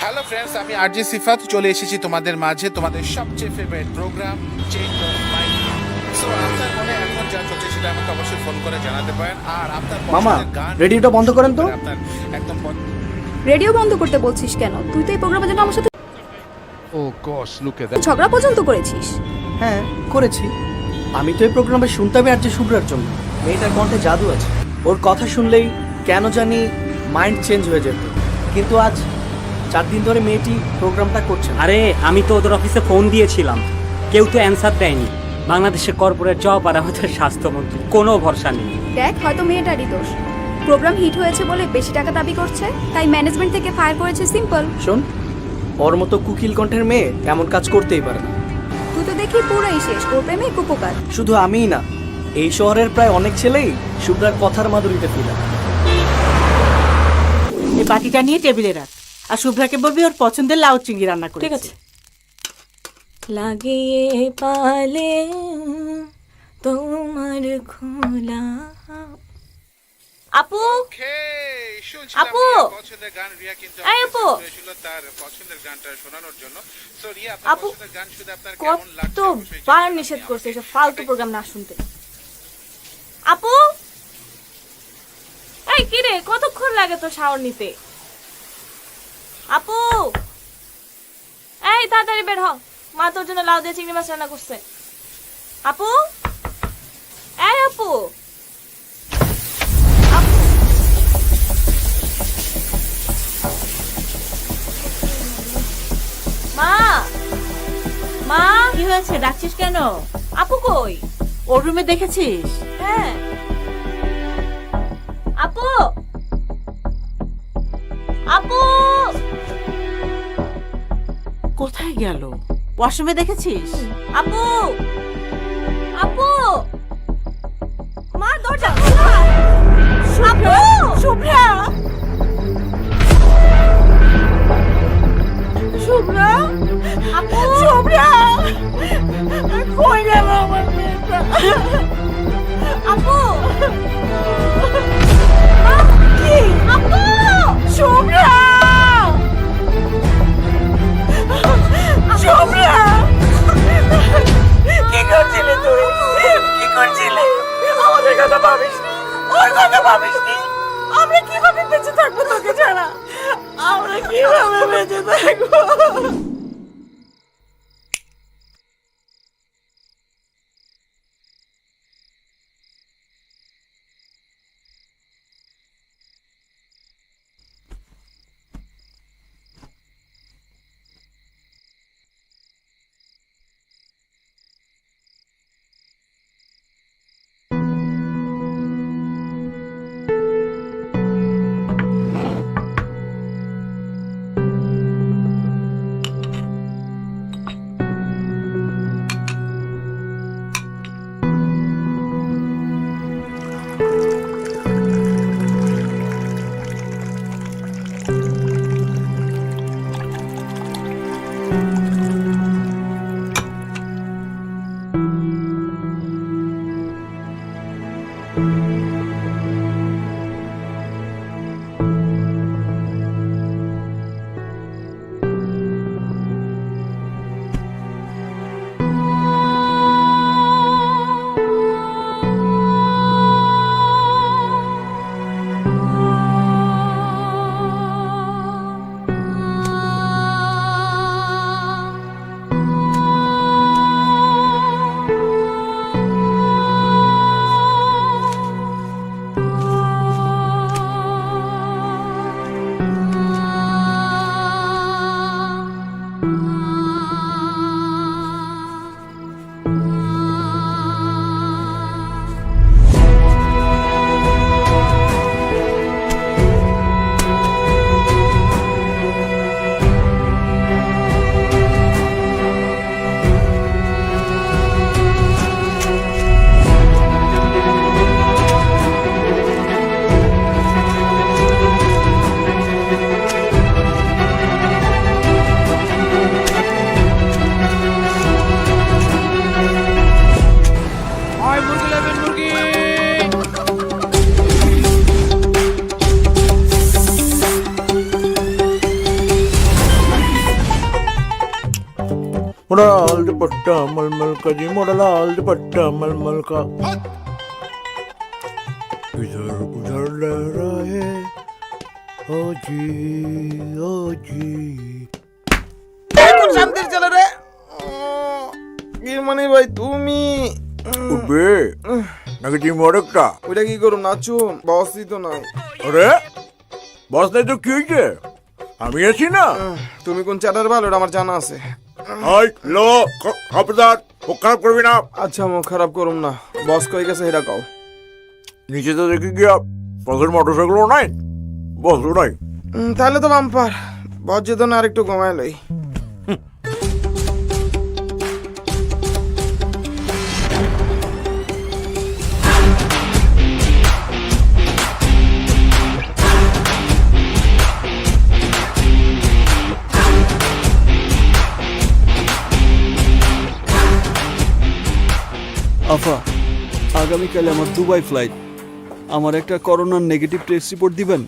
Hello friends, আমি RJ Sifat চলে এসেছি তোমাদের মাঝে, তোমাদের সবচেয়ে favourite programme change of mind. So আপনার মনে এখন যা চলছে সেটা আমাকে অবশ্যই ফোন করে জানাতে পারেন। আর আপনার মামা, পছন্দের গান রেডিওটা বন্ধ করেন তো। আপনার একদম রেডিও বন্ধ করতে বলছিস কেন? তুই তো এই প্রোগ্রামের জন্য আমার সাথে Oh gosh, look at that. ঝগড়া পর্যন্ত করেছিস। হ্যাঁ করেছি। আমি তো এই প্রোগ্রামে শুনতামই আর যে শুভ্রার জন্য। মেয়েটার কণ্ঠে জাদু আছে, ওর কথা শুনলেই কেন জানি মাইন্ড চেঞ্জ হয়ে যেত। কিন্তু আজ 4 দিন ধরে মেয়েটি প্রোগ্রামটা করছে না। আরে আমি তো ওদের অফিসে ফোন দিয়েছিলাম, কেউ তো অ্যান্সার দেয়নি। বাংলাদেশের কর্পোরেট জব আর আমাদের স্বাস্থ্যমন্ত্রী, কোনো ভরসা নেই। দেখ, হয়তো মেয়েটারই দোষ। প্রোগ্রাম হিট হয়েছে বলে বেশি টাকা দাবি করছে, তাই ম্যানেজমেন্ট থেকে ফায়ার করেছে, সিম্পল। শোন, ওর মতো কুকিল কণ্ঠের মেয়ে এমন কাজ করতেই পারে না। তুই তো দেখি পুরোই শেষ, ওর প্রেমে কুপোকার। শুধু আমিই না, এই শহরের প্রায় অনেক ছেলেই শুভ্রার কথার মাধুরীতে ফিরে। এই বাটিটা নিয়ে টেবিলে রাখ, আর শুভ্রাকে বলবি ওর পছন্দের লাউ চিংড়ি রান্না করে। ঠিক আছে। লাগিয়ে পালে তোমার খোলা। আপু, আপু, পছন্দের গান রিয়া কিন্তু এই আপু, ছিল তার পছন্দের গানটা শোনানোর জন্য। সো রিয়া, আপনার আপু, পছন্দের গান শুনে আপনার কেমন লাগছে অবশ্যই কতবার জানাবেন। নিষেধ করছে এসব ফালতু প্রোগ্রাম না শুনতে। আপু, এই কি রে, কতক্ষণ লাগে তো শাওয়ার নিতে? আপু, এই তাড়াতাড়ি বের হ, মা তোর জন্য লাউ দিয়ে চিংড়ি মাছ রান্না করছে। আপু, এই আপু, মা, মা, কি হয়েছে, ডাকছিস কেন? আপু কই? ওর রুমে দেখেছিস? হ্যাঁ, আপু, আপু, কোথায় গেল? ওয়াশরুমে দেখেছিস? আপু, আপু, মা দরজা খোলা। আপু, শুভ্রা, শুভ্রা, আপু, শুভ্রা, কই গেল আমার মেয়েটা? আপু, কি? আপু, শুভ্রা, শুভ্রা, কি করছিলি তুই? কি করছিলি? আমাদের কথা ভাবিসনি, ওর কথা ভাবিসনি। আমরা কিভাবে বেঁচে থাকবো তোকে ছাড়া? আমরা কিভাবে বেঁচে থাকবো? मोड़ा लाल दुपट्टा मलमल का जी मोड़ा लाल दुपट्टा मलमल का इधर उधर लहराए ओ जी কোন শান্তির ছেলে রে গিরমানি ভাই তুমি उबे नाকি জি মোড়কটা ওইটা কি করুম নাচুম বসই তো নাই আরে বস নাই তো কি হইছে আমি আছি না তুমি কোন চ্যাটার ভালো ওটা আমার জানা আছে হাই লো খবরদার ও খারাপ করবি না আচ্ছা মুখ খারাপ করুম না বস কই গেছে এটা কও নিচে তো দেখি গিয়া বসের মোটরসাইকেলও নাই বসও নাই তাহলে তো বাম্পার বস যেত না আরেকটু কমায় লই আফা আগামীকাল আমার দুবাই ফ্লাইট আমার একটা করোনার নেগেটিভ টেস্ট রিপোর্ট দিবেন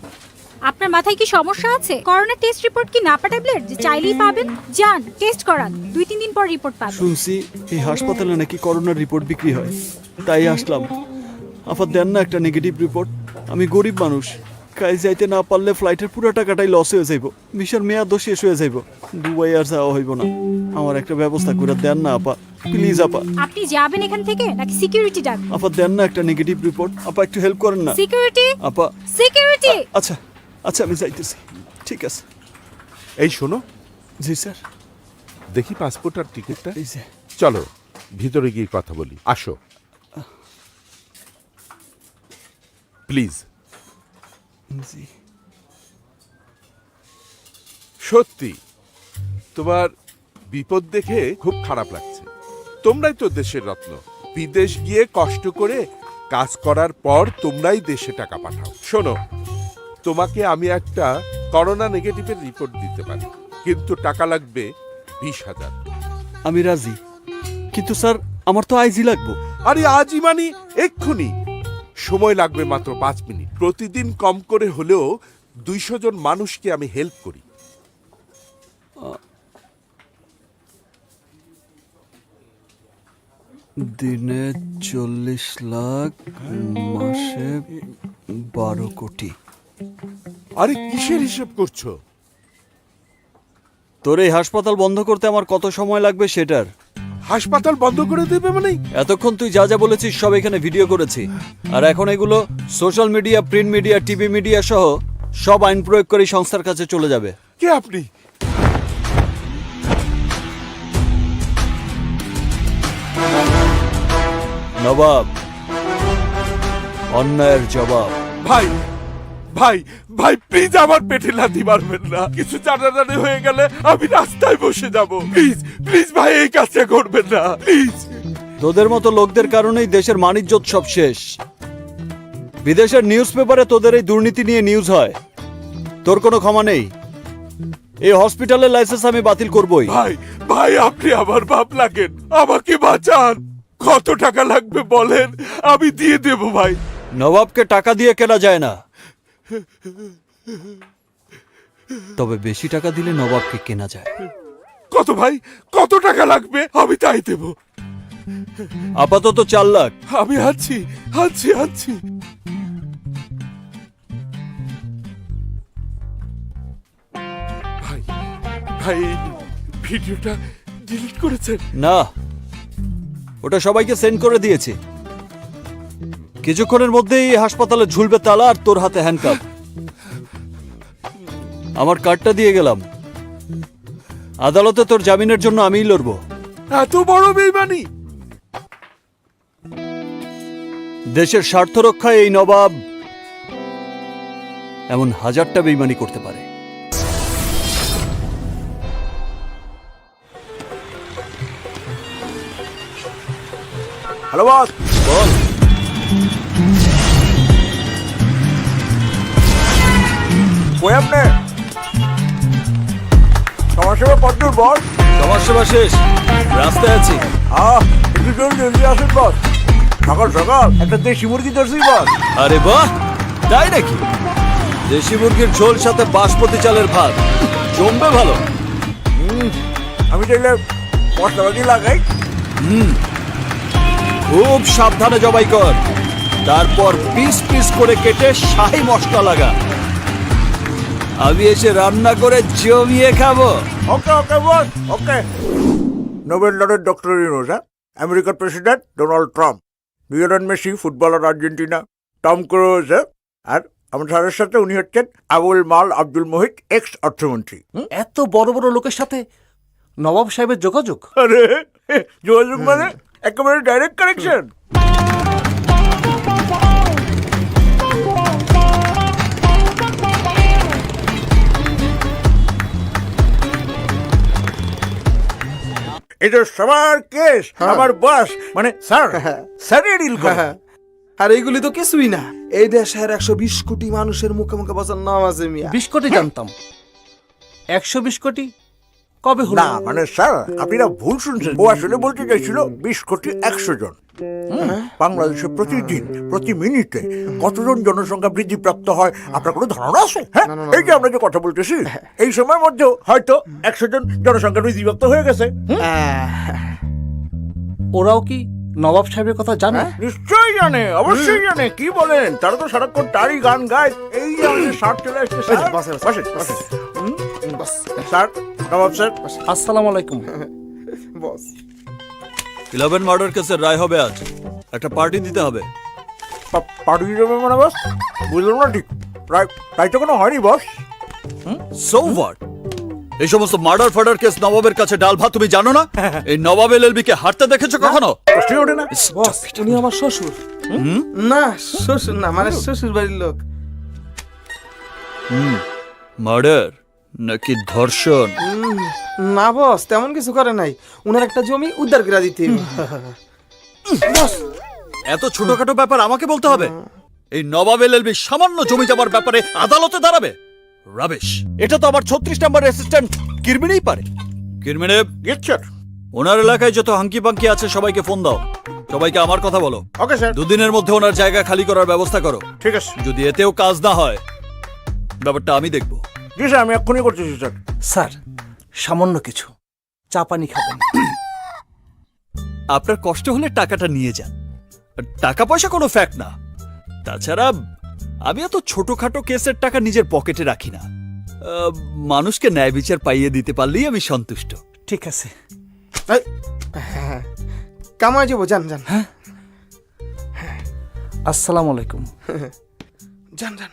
আপনার মাথায় কি সমস্যা আছে? করোনা টেস্ট রিপোর্ট কি নাপা ট্যাবলেট যে চাইলেই পাবেন? যান টেস্ট করান, 2-3 দিন পর রিপোর্ট পাবেন। শুনছি এই হাসপাতালে নাকি করোনার রিপোর্ট বিক্রি হয়, তাই আসলাম। আফা দেন না একটা নেগেটিভ রিপোর্ট, আমি গরিব মানুষ, কাজ যাইতে না পারলে ফ্লাইটের পুরো টাকাটাই লস হয়ে যাইব, ভিসার মেয়াদও শেষ হয়ে যাইব, দুবাই আর যাওয়া হইব না। আমার একটা ব্যবস্থা করে দেন না আপা, প্লিজ আপা। আপনি যাবেন এখান থেকে নাকি সিকিউরিটি ডাক? আপা দেন না একটা নেগেটিভ রিপোর্ট, আপা একটু হেল্প করেন না। সিকিউরিটি আপা সিকিউরিটি আচ্ছা আচ্ছা আমি যাইতেছি, ঠিক আছে। এই শোনো, জি স্যার। দেখি পাসপোর্ট আর টিকিটটা। এই যে চলো ভিতরে গিয়ে কথা বলি, আসো প্লিজ। জি সত্যি তোমার বিপদ দেখে খুব খারাপ লাগছে। তোমরাই তো দেশের রত্ন, বিদেশ গিয়ে কষ্ট করে কাজ করার পর তোমরাই দেশে টাকা পাঠাও। শোনো, তোমাকে আমি একটা করোনা নেগেটিভের রিপোর্ট দিতে পারি, কিন্তু টাকা লাগবে 20,000। আমি রাজি, কিন্তু স্যার আমার তো আইজি লাগবো। আরে আজই মানে এক্ষুনি, সময় লাগবে মাত্র 5 মিনিট। প্রতিদিন কম করে হলেও 200 জন মানুষকে আমি হেল্প করি। দিনে 40 লাখ, মাসে 12 কোটি। আরে কিসের হিসেব করছো? তোর এই হাসপাতাল বন্ধ করতে আমার কত সময় লাগবে সেটার। হাসপাতাল বন্ধ করে দেবে মানে? এতক্ষণ তুই যা যা বলেছিস সব এখানে ভিডিও করেছি, আর এখন এগুলো social media, print media, TV media সহ সব আইন প্রয়োগ করে সংস্থার কাছে চলে যাবে। কে আপনি? নবাব, অন্যায়ের জবাব। ভাই ভাই ভাই প্লিজ আমার পেটে লাথি মারবেন না। কিছু জানাজানি হয়ে গেলে আমি রাস্তায় বসে যাব। প্লিজ প্লিজ ভাই এই কাজটা করবেন না প্লিজ। তোদের মতো লোকদের কারণেই দেশের মানিজ্যত সব শেষ। বিদেশের নিউজ পেপারে তোদের এই দুর্নীতি নিয়ে নিউজ হয়, তোর কোনো ক্ষমা নেই। এই হসপিটালের লাইসেন্স আমি বাতিল করবই। ভাই ভাই আপনি আমার বাপ লাগেন, আমাকে বাঁচান। কত টাকা লাগবে বলেন, আমি দিয়ে দেব ভাই। নবাবকে টাকা দিয়ে কেনা যায় না, তবে বেশি টাকা দিলে নবাবকে কেনা যায়। কত ভাই, কত টাকা লাগবে? আমি তাই দেব। আপাতত 4 লাখ। আমি আছি আছি আছি। ভাই ভাই এই ভিডিওটা ডিলিট করেছেন? না, ওটা সবাইকে সেন্ড করে দিয়েছি। কিছুক্ষণের মধ্যেই এই হাসপাতালে ঝুলবে তালা আর তোর হাতে হ্যান্ডকাপ। আমার কার্ডটা দিয়ে গেলাম, আদালতে তোর জামিনের জন্য আমিই লড়বো। এত বড় বেইমানি! দেশের স্বার্থ রক্ষায় এই নবাব এমন 1000টা বেইমানি করতে পারে। Hello boss. বল। কই আপনি? সমাজসেবা কতদূর বস? সমাজসেবা শেষ, রাস্তায় আছি। একটু জলদি আসেন বস। সকাল সকাল একটা দেশি মুরগি ধরছি বস। আরে বাহ, তাই নাকি? দেশি মুরগির ঝোল সাথে বাসমতি চালের ভাত জমবে ভালো। আমি চাইলে মশলাপাতি লাগাই। খুব সাবধানে জবাই কর, তারপর পিস পিস করে কেটে শাহি মশলা লাগা। আমি এসে রান্না করে জমিয়ে খাবো। Okay okay boss, okay. Nobel লরের ডক্টর ইউনুস, আমেরিকার president Donald Trump, Lionel Messi footballer Argentina, Tom Cruise, আর আমার স্যারের সাথে উনি হচ্ছেন আবুল মাল আব্দুল মোহিত, এক্স অর্থমন্ত্রী। এত বড় বড় লোকের সাথে নবাব সাহেবের যোগাযোগ? আরে যোগাযোগ মানে একেবারে ডাইরেক্ট কানেকশন। এটা সবার কেস, আমার বস মানে স্যার, স্যারই ডিল করে। আর এইগুলি তো কিছুই না। এই দেশের 120 কোটি মানুষের মুখে মুখে বসার নাম আছে মিয়া। 20 কোটি জানতাম, 120 কোটি কবে হলো? না মানে স্যার, আপনারা ভুল শুনছেন। ও আসলে বলতে চাইছিল 20 কোটি 100 জন। বাংলাদেশে প্রতিদিন প্রতি মিনিটে কতজন জনসংখ্যা বৃদ্ধি প্রাপ্ত হয় আপনার কোনো ধারণা আছে? হ্যাঁ, এই যে আমরা যে কথা বলতেছি, এই সময়ের মধ্যে হয়তো 100 জন জনসংখ্যা বৃদ্ধি প্রাপ্ত হয়ে গেছে। ওরাও কি নবাব সাহেবের কথা জানে? নিশ্চয়ই জানে, অবশ্যই জানে। কি বলেন, তারা তো সারাক্ষণ তারই গান গায়। এই যে আমাদের শার্ট চলে আসছে। স্যার, নবাব স্যার, আসসালামু আলাইকুম। বস 11 মার্ডার কেসের রায় হবে আজ, একটা পার্টি দিতে হবে। পাঠিয়ে যাবে মানে বস? বুঝলাম না ঠিক। তাই তো কোনো হয়নি বস। So what? এই সমস্ত মার্ডার ফার্ডার কেস নবাবের কাছে ডাল ভাত, তুমি জানো না? এই নবাব এলএলবি কে হাঁটতে দেখেছো কখনো? প্রশ্নই ওঠে না। বস উনি আমার শ্বশুর। না শ্বশুর না, মানে শ্বশুর বাড়ির লোক। মার্ডার নাকি ধর্ষণ? না বস, তেমন কিছু করে নাই। উনার একটা জমি উদ্ধার করে দিতে হবে। বস এত ছোটখাটো ব্যাপার আমাকে বলতে হবে? এই নবাব এলএলবি সামান্য জমি জমার ব্যাপারে আদালতে দাঁড়াবে? রাবিশ! এটা তো আবার 36 নম্বর অ্যাসিস্ট্যান্ট কিরমিনেই পারে। কিরমিনে, ওনার এলাকায় যত হাঙ্কি পাঙ্কি আছে সবাইকে ফোন দাও, সবাইকে আমার কথা বলো। Okay sir. 2 দিনের মধ্যে ওনার জায়গা খালি করার ব্যবস্থা করো। ঠিক আছে। যদি এতেও কাজ না হয়, ব্যাপারটা আমি দেখবো। জি স্যার, আমি এক্ষুনি করতেছি স্যার। স্যার, সামান্য কিছু চা পানি খাবেন? আপনার কষ্ট হলে টাকাটা নিয়ে যান, টাকা পয়সা কোনো ফ্যাক্ট না। তাছাড়া আমি এত ছোটখাটো কেসের টাকা নিজের পকেটে রাখি না। মানুষকে ন্যায় বিচার পাইয়ে দিতে পারলেই আমি সন্তুষ্ট। ঠিক আছে, কামাই যাবো, যান যান। হ্যাঁ, আসসালামু আলাইকুম। যান যান।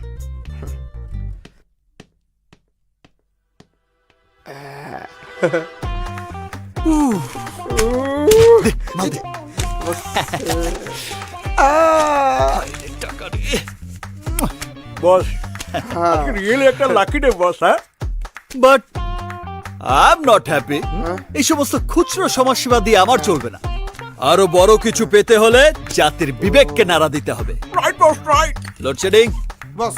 বস রিয়েলি একটা লাকি ডে বস। হ্যাঁ, but I am not happy. এই সমস্ত খুচরো সমাজসেবা দিয়ে আমার চলবে না। আরো বড় কিছু পেতে হলে জাতির বিবেককে নাড়া দিতে হবে। রাইট বস, রাইট। লোডশেডিং বস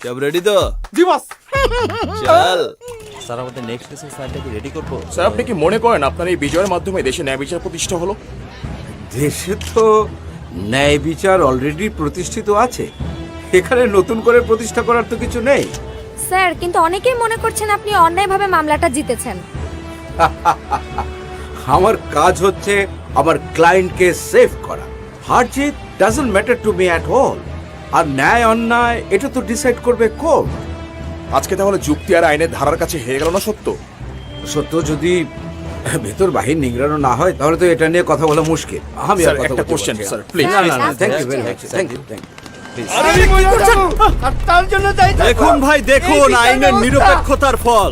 সব রেডি তো? জি বস। চল। স্যার, আমাদের নেক্সট কেসের ফাইলটা কি রেডি করবো? স্যার, আপনি কি মনে করেন আপনার এই বিজয়ের মাধ্যমে দেশে ন্যায় বিচার প্রতিষ্ঠা হলো? দেশে তো ন্যায় বিচার অলরেডি প্রতিষ্ঠিত আছে, এখানে নতুন করে প্রতিষ্ঠা করার তো কিছু নেই। স্যার, কিন্তু অনেকেই মনে করছেন আপনি অন্যায়ভাবে মামলাটা জিতেছেন। আমার কাজ হচ্ছে আমার ক্লায়েন্টকে সেভ করা। হার জিত doesn't matter to me at all. আর ন্যায় অন্যায় এটা তো ডিসাইড করবে কোর্ট। আজকে তাহলে যুক্তি আর আইনের ধারার কাছে হেরে গেল না সত্য? সত্য যদি ভেতর বাহির নিংড়ানো না হয় তাহলে তো এটা নিয়ে কথা বলা মুশকিল। আমি আর কথা একটা বলতে কোশ্চেন পারছি না। Sir, please. না না না, thank you very much, thank you, thank you. দেখুন ভাই, দেখুন আইনের নিরপেক্ষতার ফল।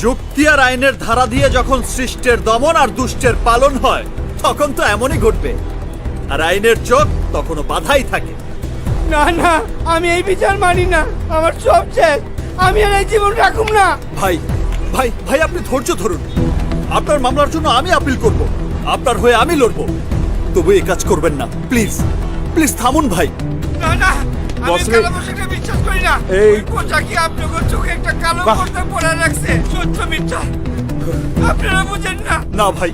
যুক্তি আর আইনের ধারা দিয়ে যখন সৃষ্টের দমন আর দুষ্টের পালন হয়, তখন তো এমনই ঘটবে। আর আইনের চোখ তখনও বাধাই থাকে। না না, আমি এই বিচার মানি না। আমার সব শেষ, আমি আর এই জীবন রাখুম না। ভাই ভাই ভাই, আপনি ধৈর্য ধরুন। আপনার মামলার জন্য আমি আপিল করব, আপনার হয়ে আমি লড়বো। তবু এই কাজ করবেন না, প্লিজ প্লিজ থামুন ভাই। না না, আমি কালো পোশাকটা বিশ্বাস করি না। এই পোশাকই আপনাদের চোখে একটা কালো পর্দা পরে রাখছে। সত্য মিথ্যা আপনারা বুঝেন না। না ভাই,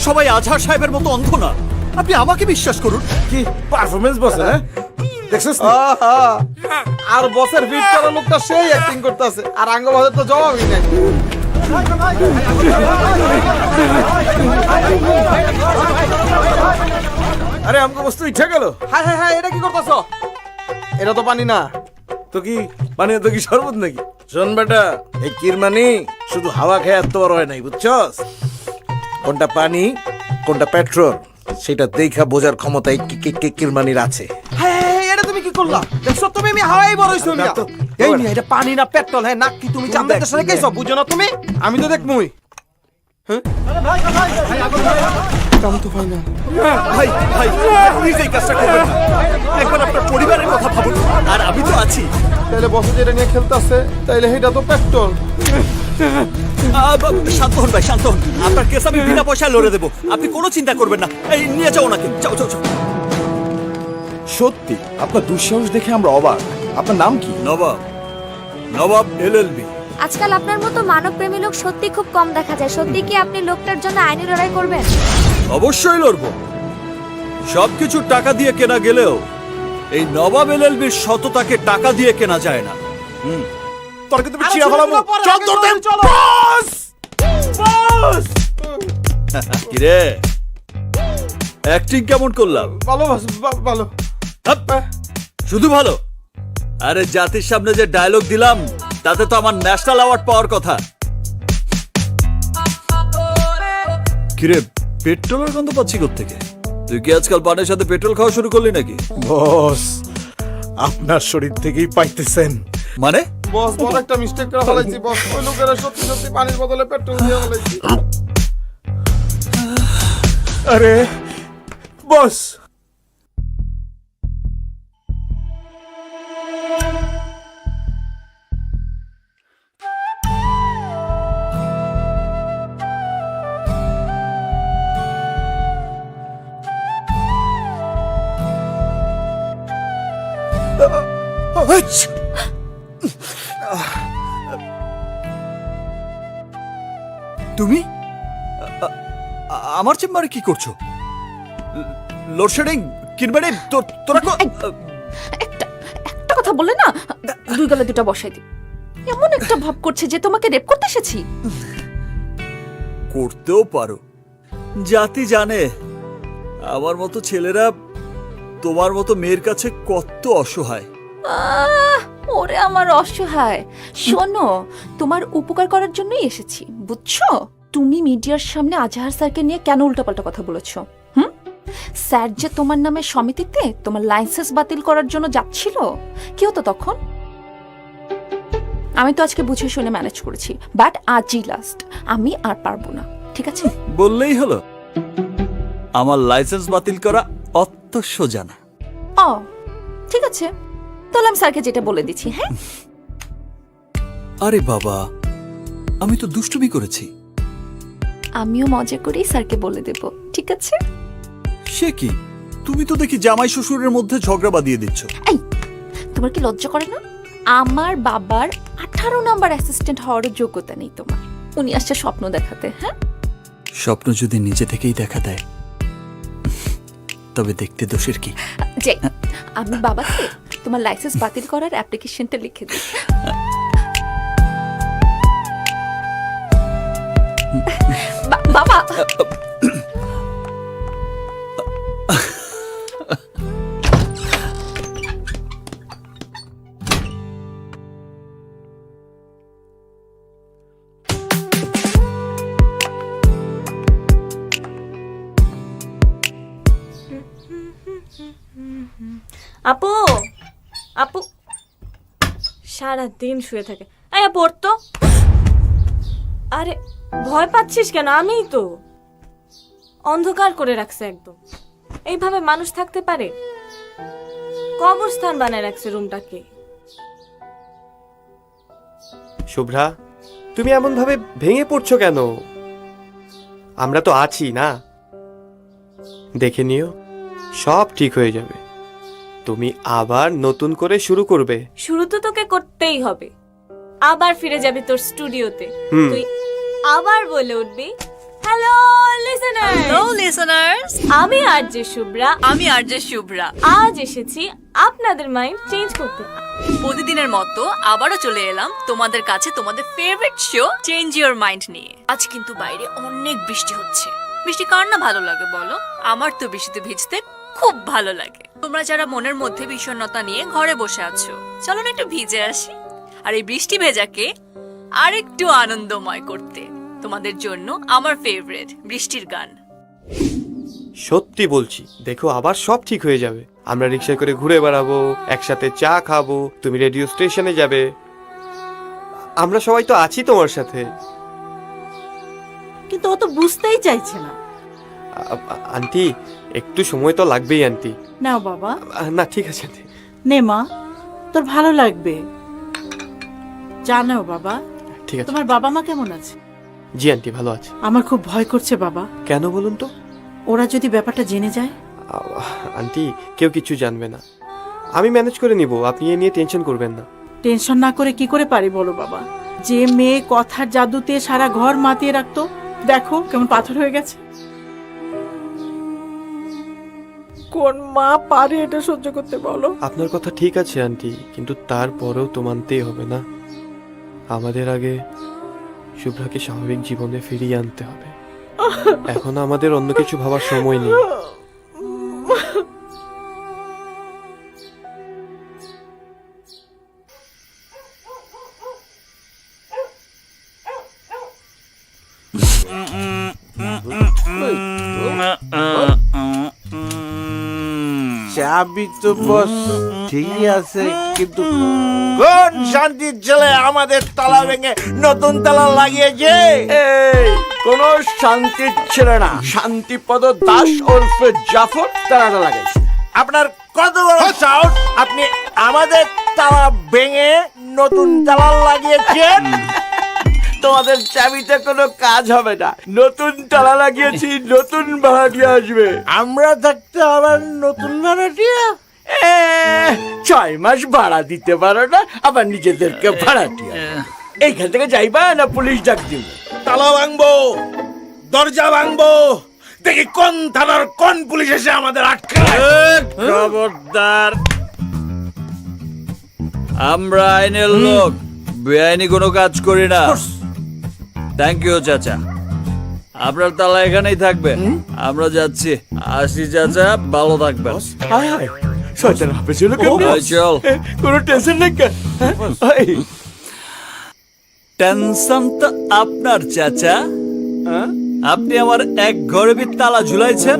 সবাই আজহার সাহেবের মতো অন্ধ না। আপনি আমাকে বিশ্বাস করুন। কি পারফরম্যান্স বস? হ্যাঁ, দেখছস? আর বসের ফিট করা লোকটা সেই অ্যাক্টিং করতেছে, আর আঙ্গ বাজার তো জবাবই নাই। আরে আমাকে বস্তু ইচ্ছা গেল। হ্যাঁ হ্যাঁ হ্যাঁ, এটা কি করতেছ? এটা তো পানি না। তো কি মানে তো কি শরবত নাকি? শোন বেটা, এই কিরমানি শুধু হাওয়া খেয়ে এত বড় হয় নাই, বুঝছস? কোনটা পানি কোনটা পেট্রোল সেটা দেখা বোঝার ক্ষমতা এই কিরমানির আছে। হ্যাঁ, এটা তুমি কি করলা? দেখছো তুমি আমি হাওয়াই বড় হইছো মিয়া। এই মিয়া, এটা পানি না পেট্রোল? হ্যাঁ, নাক কি তুমি চামড়ার দেশে রেখেছো? বুঝো না তুমি? আমি তো দেখমুই। হ্যাঁ কাম তো পাই না। ভাই ভাই প্লিজ এই কাজটা করবেন না। একবার আপনার পরিবারের কথা ভাবুন। আর আমি তো আছি। তাইলে বসে যেটা নিয়ে খেলতেছে তাইলে এটা তো পেট্রোল। শান্ত হন ভাই, শান্ত হন। আপনার কেস আমি বিনা পয়সায় লড়ে দেবো, আপনি কোনো চিন্তা করবেন না। এই নিয়ে যাও ওনাকে, যাও যাও যাও। সত্যি আপনার দুঃসাহস দেখে আমরা অবাক। আপনার নাম কি? নবাব, নবাব এলএলবি। আজকাল আপনার মতো মানবপ্রেমী লোক সত্যি খুব কম দেখা যায়। সত্যি কি আপনি লোকটার জন্য আইনি লড়াই করবেন? অবশ্যই লড়বো। সবকিছু টাকা দিয়ে কেনা গেলেও এই নবাব এলএলবির সততাকে টাকা দিয়ে কেনা যায় না। তোর কিন্তু চিরা ফেলাবো। চল তোর দেন। বস বস কিরে অ্যাক্টিং কেমন করলাম? ভালো ভালো। শুধু ভালো? আরে জাতির সামনে যে ডায়লগ দিলাম তাতে তো আমার ন্যাশনাল অ্যাওয়ার্ড পাওয়ার কথা। কিরে পেট্রোলের গন্ধ পাচ্ছি কোত্থেকে? তুই কি আজকাল পানের সাথে পেট্রোল খাওয়া শুরু করলি নাকি? বস আপনার শরীর থেকেই পাইতেছেন। মানে বস বড় একটা মিস্টেক করে ফেলাইছি বস। ওই লোকেরা সত্যি সত্যি পানির বদলে পেট্রোল দিয়ে ফেলাইছি। আরে বস তুমি আমার চেম্বারে কি করছো? লোডশেডিং কিনবারে তোরা একটা কথা বললে না, দুই গলা দুটা বসাই দি। এমন একটা ভাব করছে যে তোমাকে রেপ করতে এসেছি। করতেও পারো, জাতি জানে আমার মতো ছেলেরা তোমার মতো মেয়ের কাছে কত অসহায়। ওরে আমার অসহায়, শোনো তোমার উপকার করার জন্যই এসেছি, বুঝছো? তুমি মিডিয়ার সামনে আজহার স্যারকে নিয়ে কেন উল্টাপাল্টা কথা বলেছো? স্যার যে তোমার নামে সমিতিতে তোমার লাইসেন্স বাতিল করার জন্য যাচ্ছিল, কি হতো তখন? আমি তো আজকে বুঝে শুনে ম্যানেজ করেছি, বাট আজই লাস্ট। আমি আর পারবো না, ঠিক আছে? বললেই হলো। আমার লাইসেন্স বাতিল করা অত সোজা না। ও ঠিক আছে, তাহলে আমি স্যারকে যেটা বলে দিচ্ছি। হ্যাঁ আরে বাবা, আমি তো দুষ্টুমি করেছি। আমিও মজা করেই স্যারকে বলে দেব, ঠিক আছে? সে কি, তুমি তো দেখি জামাই শ্বশুরের মধ্যে ঝগড়া বাঁধিয়ে দিচ্ছ। এই তোমার কি লজ্জা করে না? আমার বাবার 18 নাম্বার অ্যাসিস্ট্যান্ট হওয়ার যোগ্যতা নেই তোমার। উনি আসছে স্বপ্ন দেখাতে। হ্যাঁ, স্বপ্ন যদি নিজে থেকেই দেখা দেয় তবে দেখতে দোষের কি? যে আমি বাবাকে তোমার লাইসেন্স বাতিল করার অ্যাপ্লিকেশনটা লিখে দিই। বাবা আপু আপু সারাদিন শুয়ে থাকে। এই আপু ওঠ তো। আরে ভয় পাচ্ছিস কেন? আমিই তো অন্ধকার করে রাখছে একদম। এইভাবে মানুষ থাকতে পারে? কবরস্থান বানায় রাখছে রুমটাকে। শুভ্রা, তুমি এমন ভাবে ভেঙে পড়ছো কেন? আমরা তো আছি না, দেখে নিও, সব ঠিক হয়ে যাবে। তুমি আবার নতুন করে শুরু করবে। শুরু তো তোকে করতেই হবে। আবার ফিরে যাবি তোর স্টুডিওতে। তুই আবার বলে উঠবি হ্যালো লিসেনার, হ্যালো লিসেনার্স, আমি আরজে শুভ্রা। আমি আরজে শুভ্রা। আজ এসেছি আপনাদের মাইন্ড চেঞ্জ করতে। প্রতিদিনের মতো আবারও চলে এলাম তোমাদের কাছে তোমাদের favourite show change your mind নিয়ে। আজ কিন্তু বাইরে অনেক বৃষ্টি হচ্ছে। বৃষ্টি কার না ভালো লাগে বলো? আমার তো বৃষ্টিতে ভিজতে খুব ভালো লাগে। তোমরা যারা মনের মধ্যে বিষণ্ণতা নিয়ে ঘরে বসে আছো, চলো না একটু ভিজে আসি, আর এই বৃষ্টি ভেজাকে আরেকটু আনন্দময় করতে তোমাদের জন্য আমার ফেভারিট বৃষ্টির গান। সত্যি বলছি, দেখো আবার সব ঠিক হয়ে যাবে। আমরা রিক্সায় করে ঘুরে বেড়াবো, একসাথে চা খাবো, তুমি রেডিও স্টেশনে যাবে, আমরা সবাই তো আছি তোমার সাথে। কিন্তু ও তো বুঝতেই চাইছে না। আন্টি একটু সময় তো লাগবেই আন্টি। নাও বাবা, না ঠিক আছে আন্টি। নে মা, তোর ভালো লাগবে। জানো বাবা, ঠিক আছে। তোমার বাবা মা কেমন আছে? জি আন্টি ভালো আছে। আমার খুব ভয় করছে বাবা। কেন বলুন তো? ওরা যদি ব্যাপারটা জেনে যায়? আন্টি কেউ কিছু জানবে না, আমি ম্যানেজ করে নিব, আপনি এ নিয়ে টেনশন করবেন না। টেনশন না করে কি করে পারি বলো বাবা? যে মেয়ে কথার জাদুতে সারা ঘর মাতিয়ে রাখতো, দেখো কেমন পাথর হয়ে গেছে। কোন মা পারে এটা সহ্য করতে বলো? আপনার কথা ঠিক আছে আন্টি, কিন্তু তারপরেও তো মানতেই হবে না, আমাদের আগে শুভ্রাকে স্বাভাবিক জীবনে ফিরিয়ে আনতে হবে। এখন আমাদের অন্য কিছু ভাবার সময় নেই। চাবি তো বস ঠিকই আছে, কিন্তু কোন শান্তির ছেলে আমাদের তালা ভেঙে নতুন তালা লাগিয়েছে? কোন শান্তির ছেলে না, শান্তিপদ দাস ওরফে জাফর তালাটা লাগাইছে। আপনার কত বড় সাহস, আপনি আমাদের তালা ভেঙে নতুন তালা লাগিয়েছেন? তোমাদের চাবিতে কোনো কাজ হবে না, নতুন তালা লাগিয়েছি, নতুন ভাড়াটিয়া আসবে। আমরা থাকতে আবার নতুন ভাড়াটিয়া? 6 মাস ভাড়া দিতে পারো না, আবার নিজেদেরকে ভাড়াটিয়া। এইখান থেকে যাইবা না পুলিশ ডাক দিব? তালা ভাঙবো, দরজা ভাঙবো, দেখি কোন থানার কোন পুলিশ এসে আমাদের আটকায়। খবরদার, আমরা আইনের লোক, বেআইনি কোনো কাজ করি না। থ্যাংক ইউ চাচা, আপনার তালা এখানেই থাকবে, আমরা যাচ্ছি। আসি চাচা, ভালো থাকবেন। শয়তান হাফেজ হলো চল। কোনো টেনশন নেই। টেনশন তো আপনার চাচা, আপনি আমার এক ঘরে তালা ঝুলাইছেন,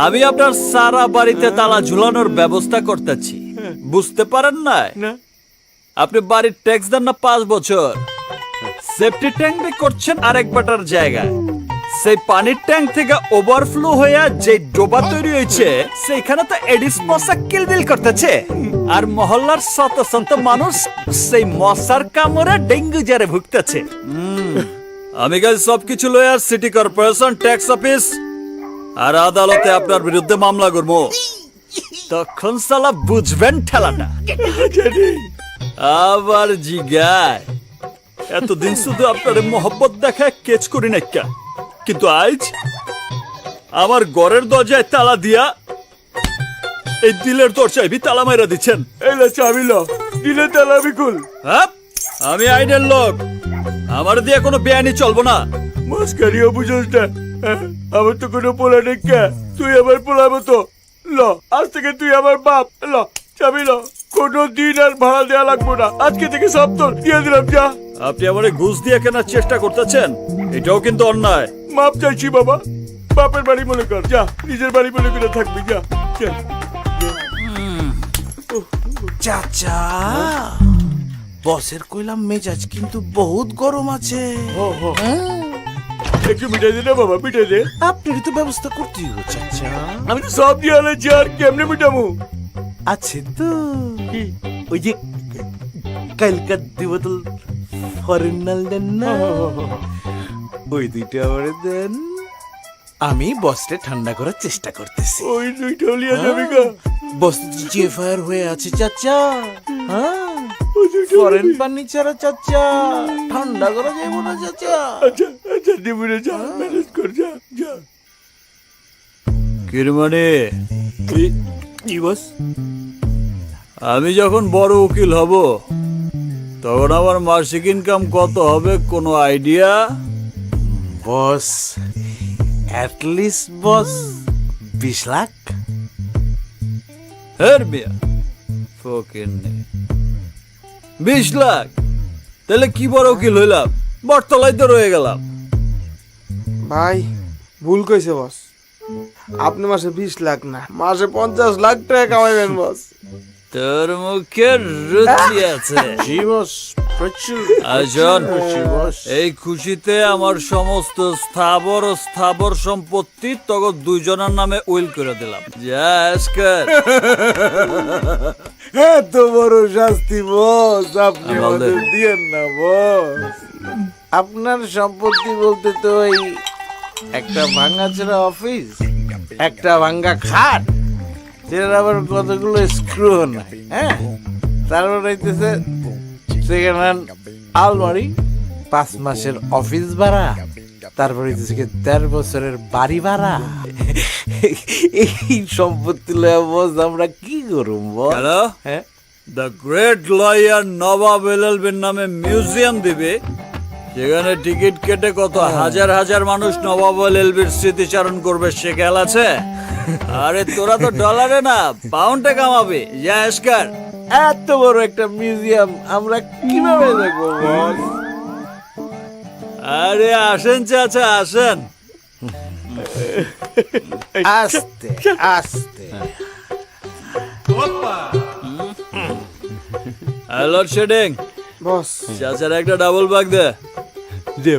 আমি আপনার সারা বাড়িতে তালা ঝুলানোর ব্যবস্থা করতেছি, বুঝতে পারেন না? আপনি বাড়ির ট্যাক্স দেন না 5 বছর, সেফটি ট্যাঙ্ক করছেন আরেক বাটার জায়গায়, সেই পানির ট্যাঙ্ক থেকে ওভারফ্লো হয়ে যে ডোবা তৈরি হয়েছে সেখানে তো এডিস মশা কিলবিল করতেছে, আর মহল্লার শত শত মানুষ সেই মশার কামড়ে ডেঙ্গু জ্বরে ভুগতেছে। আমি কাল সবকিছু lawyer city corporation tax office আর আদালতে আপনার বিরুদ্ধে মামলা করবো, তখন সালা বুঝবেন ঠেলাটা। আবার জিগায় এতদিন শুধু আপনার মহব্বত দেখায় কেচ করি না, কিন্তু আজ আমার ঘরের দরজায় তালা দিয়া এই দিলের দরজায় তালা মাইরা দিচ্ছেন। এলা চাবি লো, দিলে তালা বিকুল। হ্যাঁ, আমি আইনের লোক, আমার দিয়ে কোনো বেআইনি চলবো না। মাস্কারিও বুঝোস না, আমার তো কোনো পোলা নেই, তুই আবার পোলাবো তো। ল, আজ থেকে তুই আমার বাপ। ল চাবি লো, কোনো দিন আর ভাড়া দেওয়া লাগবো না, আজকে থেকে সব তোর দিয়ে দিলাম। যা। আপনি আমারে ঘুষ দিয়ে কেনার চেষ্টা করতেছেন, এটাও কিন্তু অন্যায়। মাপ চাইছি বাবা, বাপের বাড়ি মনে কর, যা নিজের বাড়ি মনে করে থাকবি। যা। চাচা, বসের কইলাম মেজাজ কিন্তু বহুত গরম আছে। একটু মিটাই দে না বাবা, মিটাই দে। আপনারই তো ব্যবস্থা করতেই হবে চাচা। আমি তো সব দিয়ে আলেছি, আর কেমনে মিটামু? আছে তো, ওই যে কালকার 2 বোতল ফরেন নাল দেন না, ওই 2টা আমারে দেন, আমি বসটা ঠান্ডা করার চেষ্টা করতেছি। ওই 2টা লিয়ে যাবি গা। বস জিএফআইআর হয়ে আছে চাচা। হ্যাঁ, ফরেন পানি ছাড়া চাচা ঠান্ডা করা যাবে না চাচা। আচ্ছা আচ্ছা দিবি যা ম্যানেজ কর যা যা কিরমানে কি বস আমি যখন বড় উকিল হব তখন আমার মাসিক ইনকাম কত হবে কোনো আইডিয়া বস অ্যাটলিস্ট বস 20 লাখ। হের মিয়া ফকির নেই 20 লাখ তাহলে কি বড় উকিল হইলাম বটতলায় তো রয়ে গেলাম। ভাই ভুল কইছে বস, আপনি মাসে 20 লাখ না মাসে 50 লাখ টাকা কামাইবেন বস। তোর মুখে রুচি আছে জি বস, প্রচুর আজন খুশি বস। এই খুশিতে আমার সমস্ত স্থাবর সম্পত্তি তখন দুইজনের নামে উইল করে দিলাম। যা আজকাল এত বড় শাস্তি বস আপনি আমাদের- আমাদের দিয়েন না বস। আপনার সম্পত্তি বলতে তো ওই একটা ভাঙাচোরা অফিস, একটা ভাঙ্গা খাট, যেটার আবার কতগুলো স্ক্রু নাই, হ্যাঁ, তারপর হইতেছে সেকেন্ড হ্যান্ড আলমারি, 5 মাসের অফিস ভাড়া, তারপর হইতেছে 13 বছরের বাড়ি ভাড়া। এই সম্পত্তি লয়া বস আমরা কি করুম বস? হ্যালো হ্যাঁ, দ্য গ্রেট লয়ার নবাব এলএলবির নামে মিউজিয়াম দিবে, সেখানে টিকিট কেটে কত হাজার হাজার মানুষ নবাব এলএলবির স্মৃতিচারণ করবে সে খেয়াল আছে? আরে তোরা তো ডলারে না পাউন্ডে কামাবে। যা আজকাল এত বড় একটা মিউজিয়াম আমরা কিভাবে দেখবো বস? আরে আসেন চাচা আসেন। আস্তে আস্তে লোড শেডিং বস চাচার একটা ডাবল ব্যাগ দে।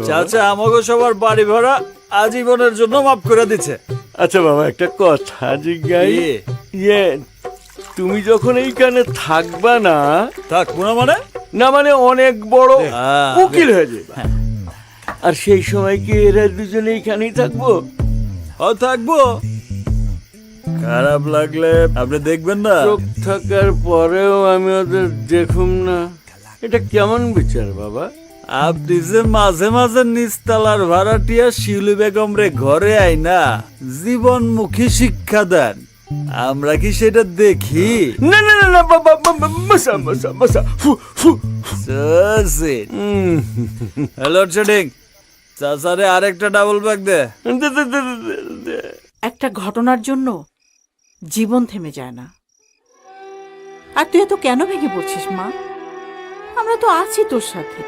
চাচা আমাকে সবার বাড়ি ভাড়া আজীবনের জন্য মাফ করে দিচ্ছে। আচ্ছা বাবা একটা কথা জিজ্ঞাই, কি? ইয়ে তুমি যখন এইখানে থাকবা না, থাকবো না মানে? না মানে অনেক বড় হ্যাঁ। উকিল হয়ে যাবে, আর সেই সময় কি এরা দুজনে এইখানেই থাকবো? ও থাকবো, খারাপ লাগলে আপনি দেখবেন না। চোখ থাকার পরেও আমি ওদের দেখুম না, এটা কেমন বিচার বাবা? আপনি যে মাঝে মাঝে নিচতলার ভাড়াটিয়া শিউলি বেগম রে ঘরে আই না জীবনমুখী শিক্ষা দেন, আমরা কি সেটা দেখি? না না না না বাবা মশা মশা মশা ফু ফু। হ্যালো শেডিং চাচারে আরেকটা ডাবল ব্যাগ দে। একটা ঘটনার জন্য জীবন থেমে যায় না। আর তুই এত কেন ভেঙে পড়ছিস মা? আমরা তো আছি তোর সাথে,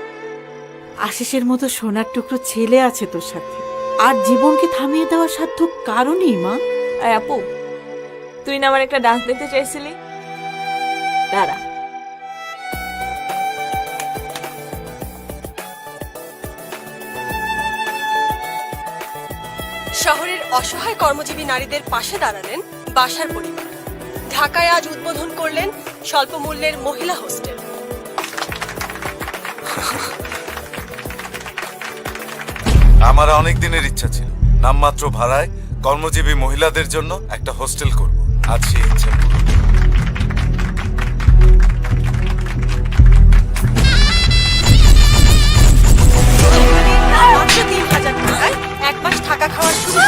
আশিসের মতো সোনার টুকরো ছেলে আছে তোর সাথে, আর জীবনকে থামিয়ে দেওয়ার সাধ্য কারণই মা। আয় আপু, তুই না আমার একটা ডান্স দেখতে চাইছিলি, দাঁড়া। শহরের অসহায় কর্মজীবী নারীদের পাশে দাঁড়ালেন বাসার পরিবার। ঢাকায় আজ উদ্বোধন করলেন স্বল্প মূল্যের মহিলা হোস্টেল। আমার অনেক দিনের ইচ্ছা ছিল নামমাত্র ভাড়ায় কর্মজীবী মহিলাদের জন্য একটা হোস্টেল করব। আজ সেই ইচ্ছা পূরণ। মাত্র 3,000 টাকায় 1 মাস থাকা খাওয়ার সুবিধা।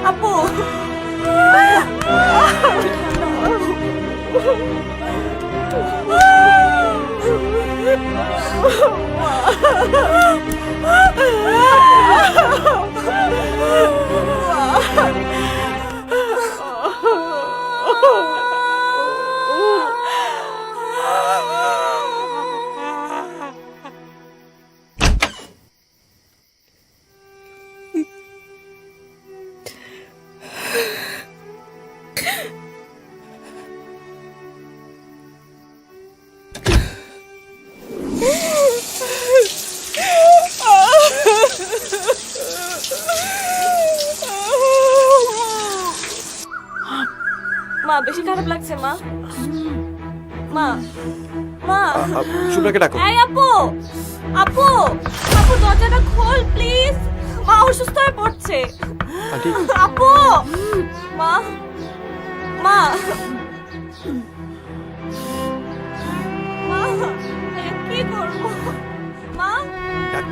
আপু মা বেশি খারাপ লাগছে মা। মা মা শুভ্রাকে ডাকো। এই আপু আপু আপু দরজাটা খোল প্লিজ, মা অসুস্থ হয়ে পড়ছে। আন্টি আপু মা মা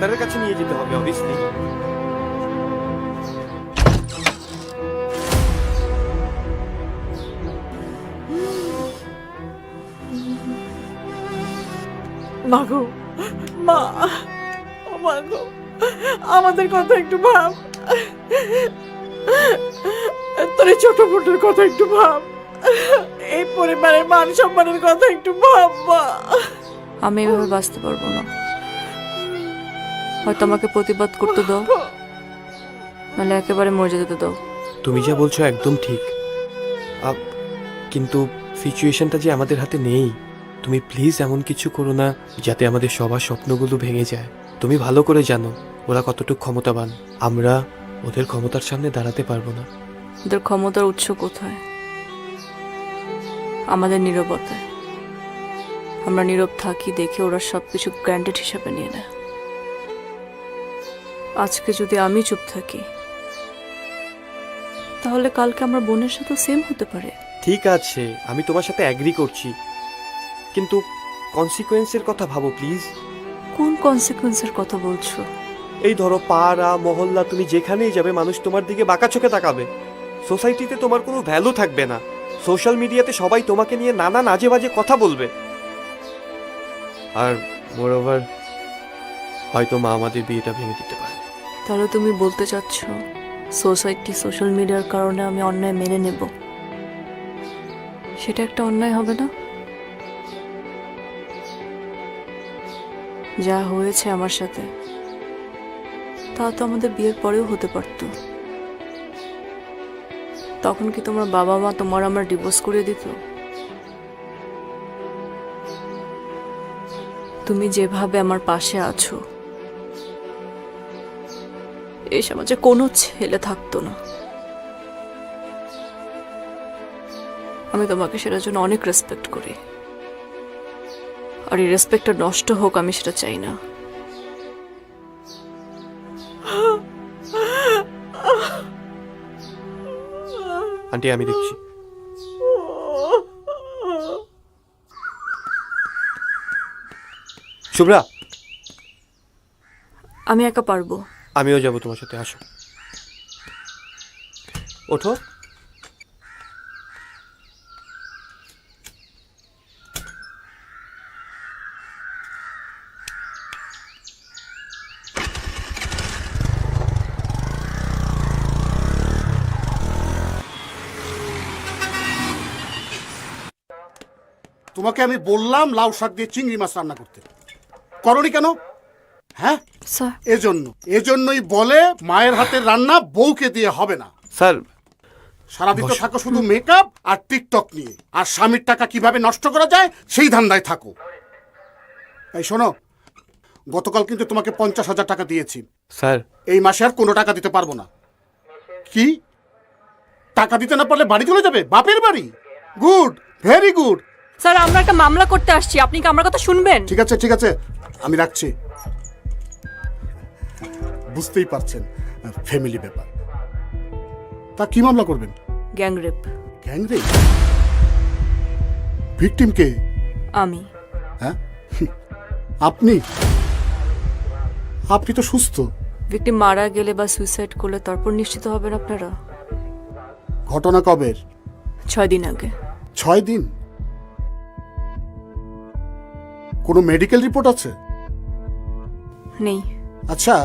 ডাক্তারের কাছে নিয়ে যেতে হবে অবভিয়াসলি। মাগো, মা, ও মাগো, আমাদের কথা একটু ভাব। তোর এই ছোট বোনের কথা একটু ভাব। এই পরিবারের মান সম্মানের কথা একটু ভাব মা। আমি এভাবে বাঁচতে পারবো না। হয়তো আমাকে প্রতিবাদ করতে দাও, নাহলে একেবারে মরে যেতে দাও। তুমি যা বলছো একদম ঠিক, কিন্তু সিচুয়েশনটা যে আমাদের হাতে নেই। তুমি প্লিজ এমন কিছু করো না যাতে আমাদের সবার স্বপ্নগুলো ভেঙে যায়। তুমি ভালো করে জানো ওরা কতটুকু ক্ষমতাবান, আমরা ওদের ক্ষমতার সামনে দাঁড়াতে পারবো না। ওদের ক্ষমতার উৎস কোথায়? আমাদের নীরবতায়। আমরা নীরব থাকি দেখে ওরা সবকিছু গ্র্যান্টেড হিসাবে নিয়ে নেয়। আজকে যদি আমি চুপ থাকি, তাহলে কালকে আমার বোনের সাথে সেম হতে পারে। ঠিক আছে, আমি তোমার সাথে অ্যাগ্রি করছি, কিন্তু কনসিকোয়েন্সের কথা ভাবো প্লিজ। কোন কনসিকুয়েন্সের কথা বলছো? এই ধরো পাড়া মহল্লা, তুমি যেখানেই যাবে মানুষ তোমার দিকে বাঁকা চোখে তাকাবে। সোসাইটিতে তোমার কোনো ভ্যালু থাকবে না। সোশ্যাল মিডিয়াতে সবাই তোমাকে নিয়ে নানান আজে বাজে কথা বলবে। আর মোরওভার হয়তো মা আমাদের বিয়েটা ভেঙে দিতে পারে। তাহলে তুমি বলতে চাচ্ছ সোসাইটি সোশ্যাল মিডিয়ার কারণে আমি অন্যায় মেনে নেব? সেটা একটা অন্যায় হবে না? যা হয়েছে আমার সাথে তা তো আমাদের বিয়ের পরেও হতে পারত। তখন কি তোমার বাবা মা তোমার আমার ডিভোর্স করে দিত? তুমি যেভাবে আমার পাশে আছো, এই সমাজে কোনো ছেলে থাকতো না। আমি তোমাকে সেটার জন্য অনেক রেসপেক্ট করি, আর এই রেসপেক্টটা নষ্ট হোক আমি সেটা চাই না। আন্টি আমি দেখছি। শুভ্রা, আমি একা পারবো। আমিও যাবো তোমার সাথে, আসো ওঠো। তোমাকে আমি বললাম লাউ শাক দিয়ে চিংড়ি মাছ রান্না করতে, করনি কেন? হ্যাঁ এজন্যই বলে মায়ের হাতের রান্না বউকে দিয়ে হবে না। স্যার সারাদিন তো থাকো শুধু মেকআপ আর টিকটক নিয়ে, আর স্বামীর টাকা কিভাবে নষ্ট করা যায় সেই ধান্দায় থাকো। এই শোনো, গতকাল কিন্তু তোমাকে 50,000 টাকা দিয়েছি স্যার। এই মাসে আর কোনো টাকা দিতে পারবো না। কি টাকা দিতে না পারলে বাড়ি চলে যাবে? বাপের বাড়ি? Good, very good. স্যার আমরা একটা মামলা করতে আসছি, আপনি কি আমার কথা শুনবেন? ঠিক আছে ঠিক আছে, আমি রাখছি। বুঝতেই পারছেন ফ্যামিলি ব্যাপার। তা কি মামলা করবেন? গ্যাংরেপ। গ্যাংরেপ? ভিকটিম কে? আমি। হ্যাঁ আপনি? আপনি তো সুস্থ। ভিকটিম মারা গেলে বা সুইসাইড করলে তারপর নিশ্চিত হবেন আপনারা। ঘটনা কবের? 6 দিন আগে। 6 দিন? কোনো মেডিকেল রিপোর্ট আছে? নেই। আচ্ছা,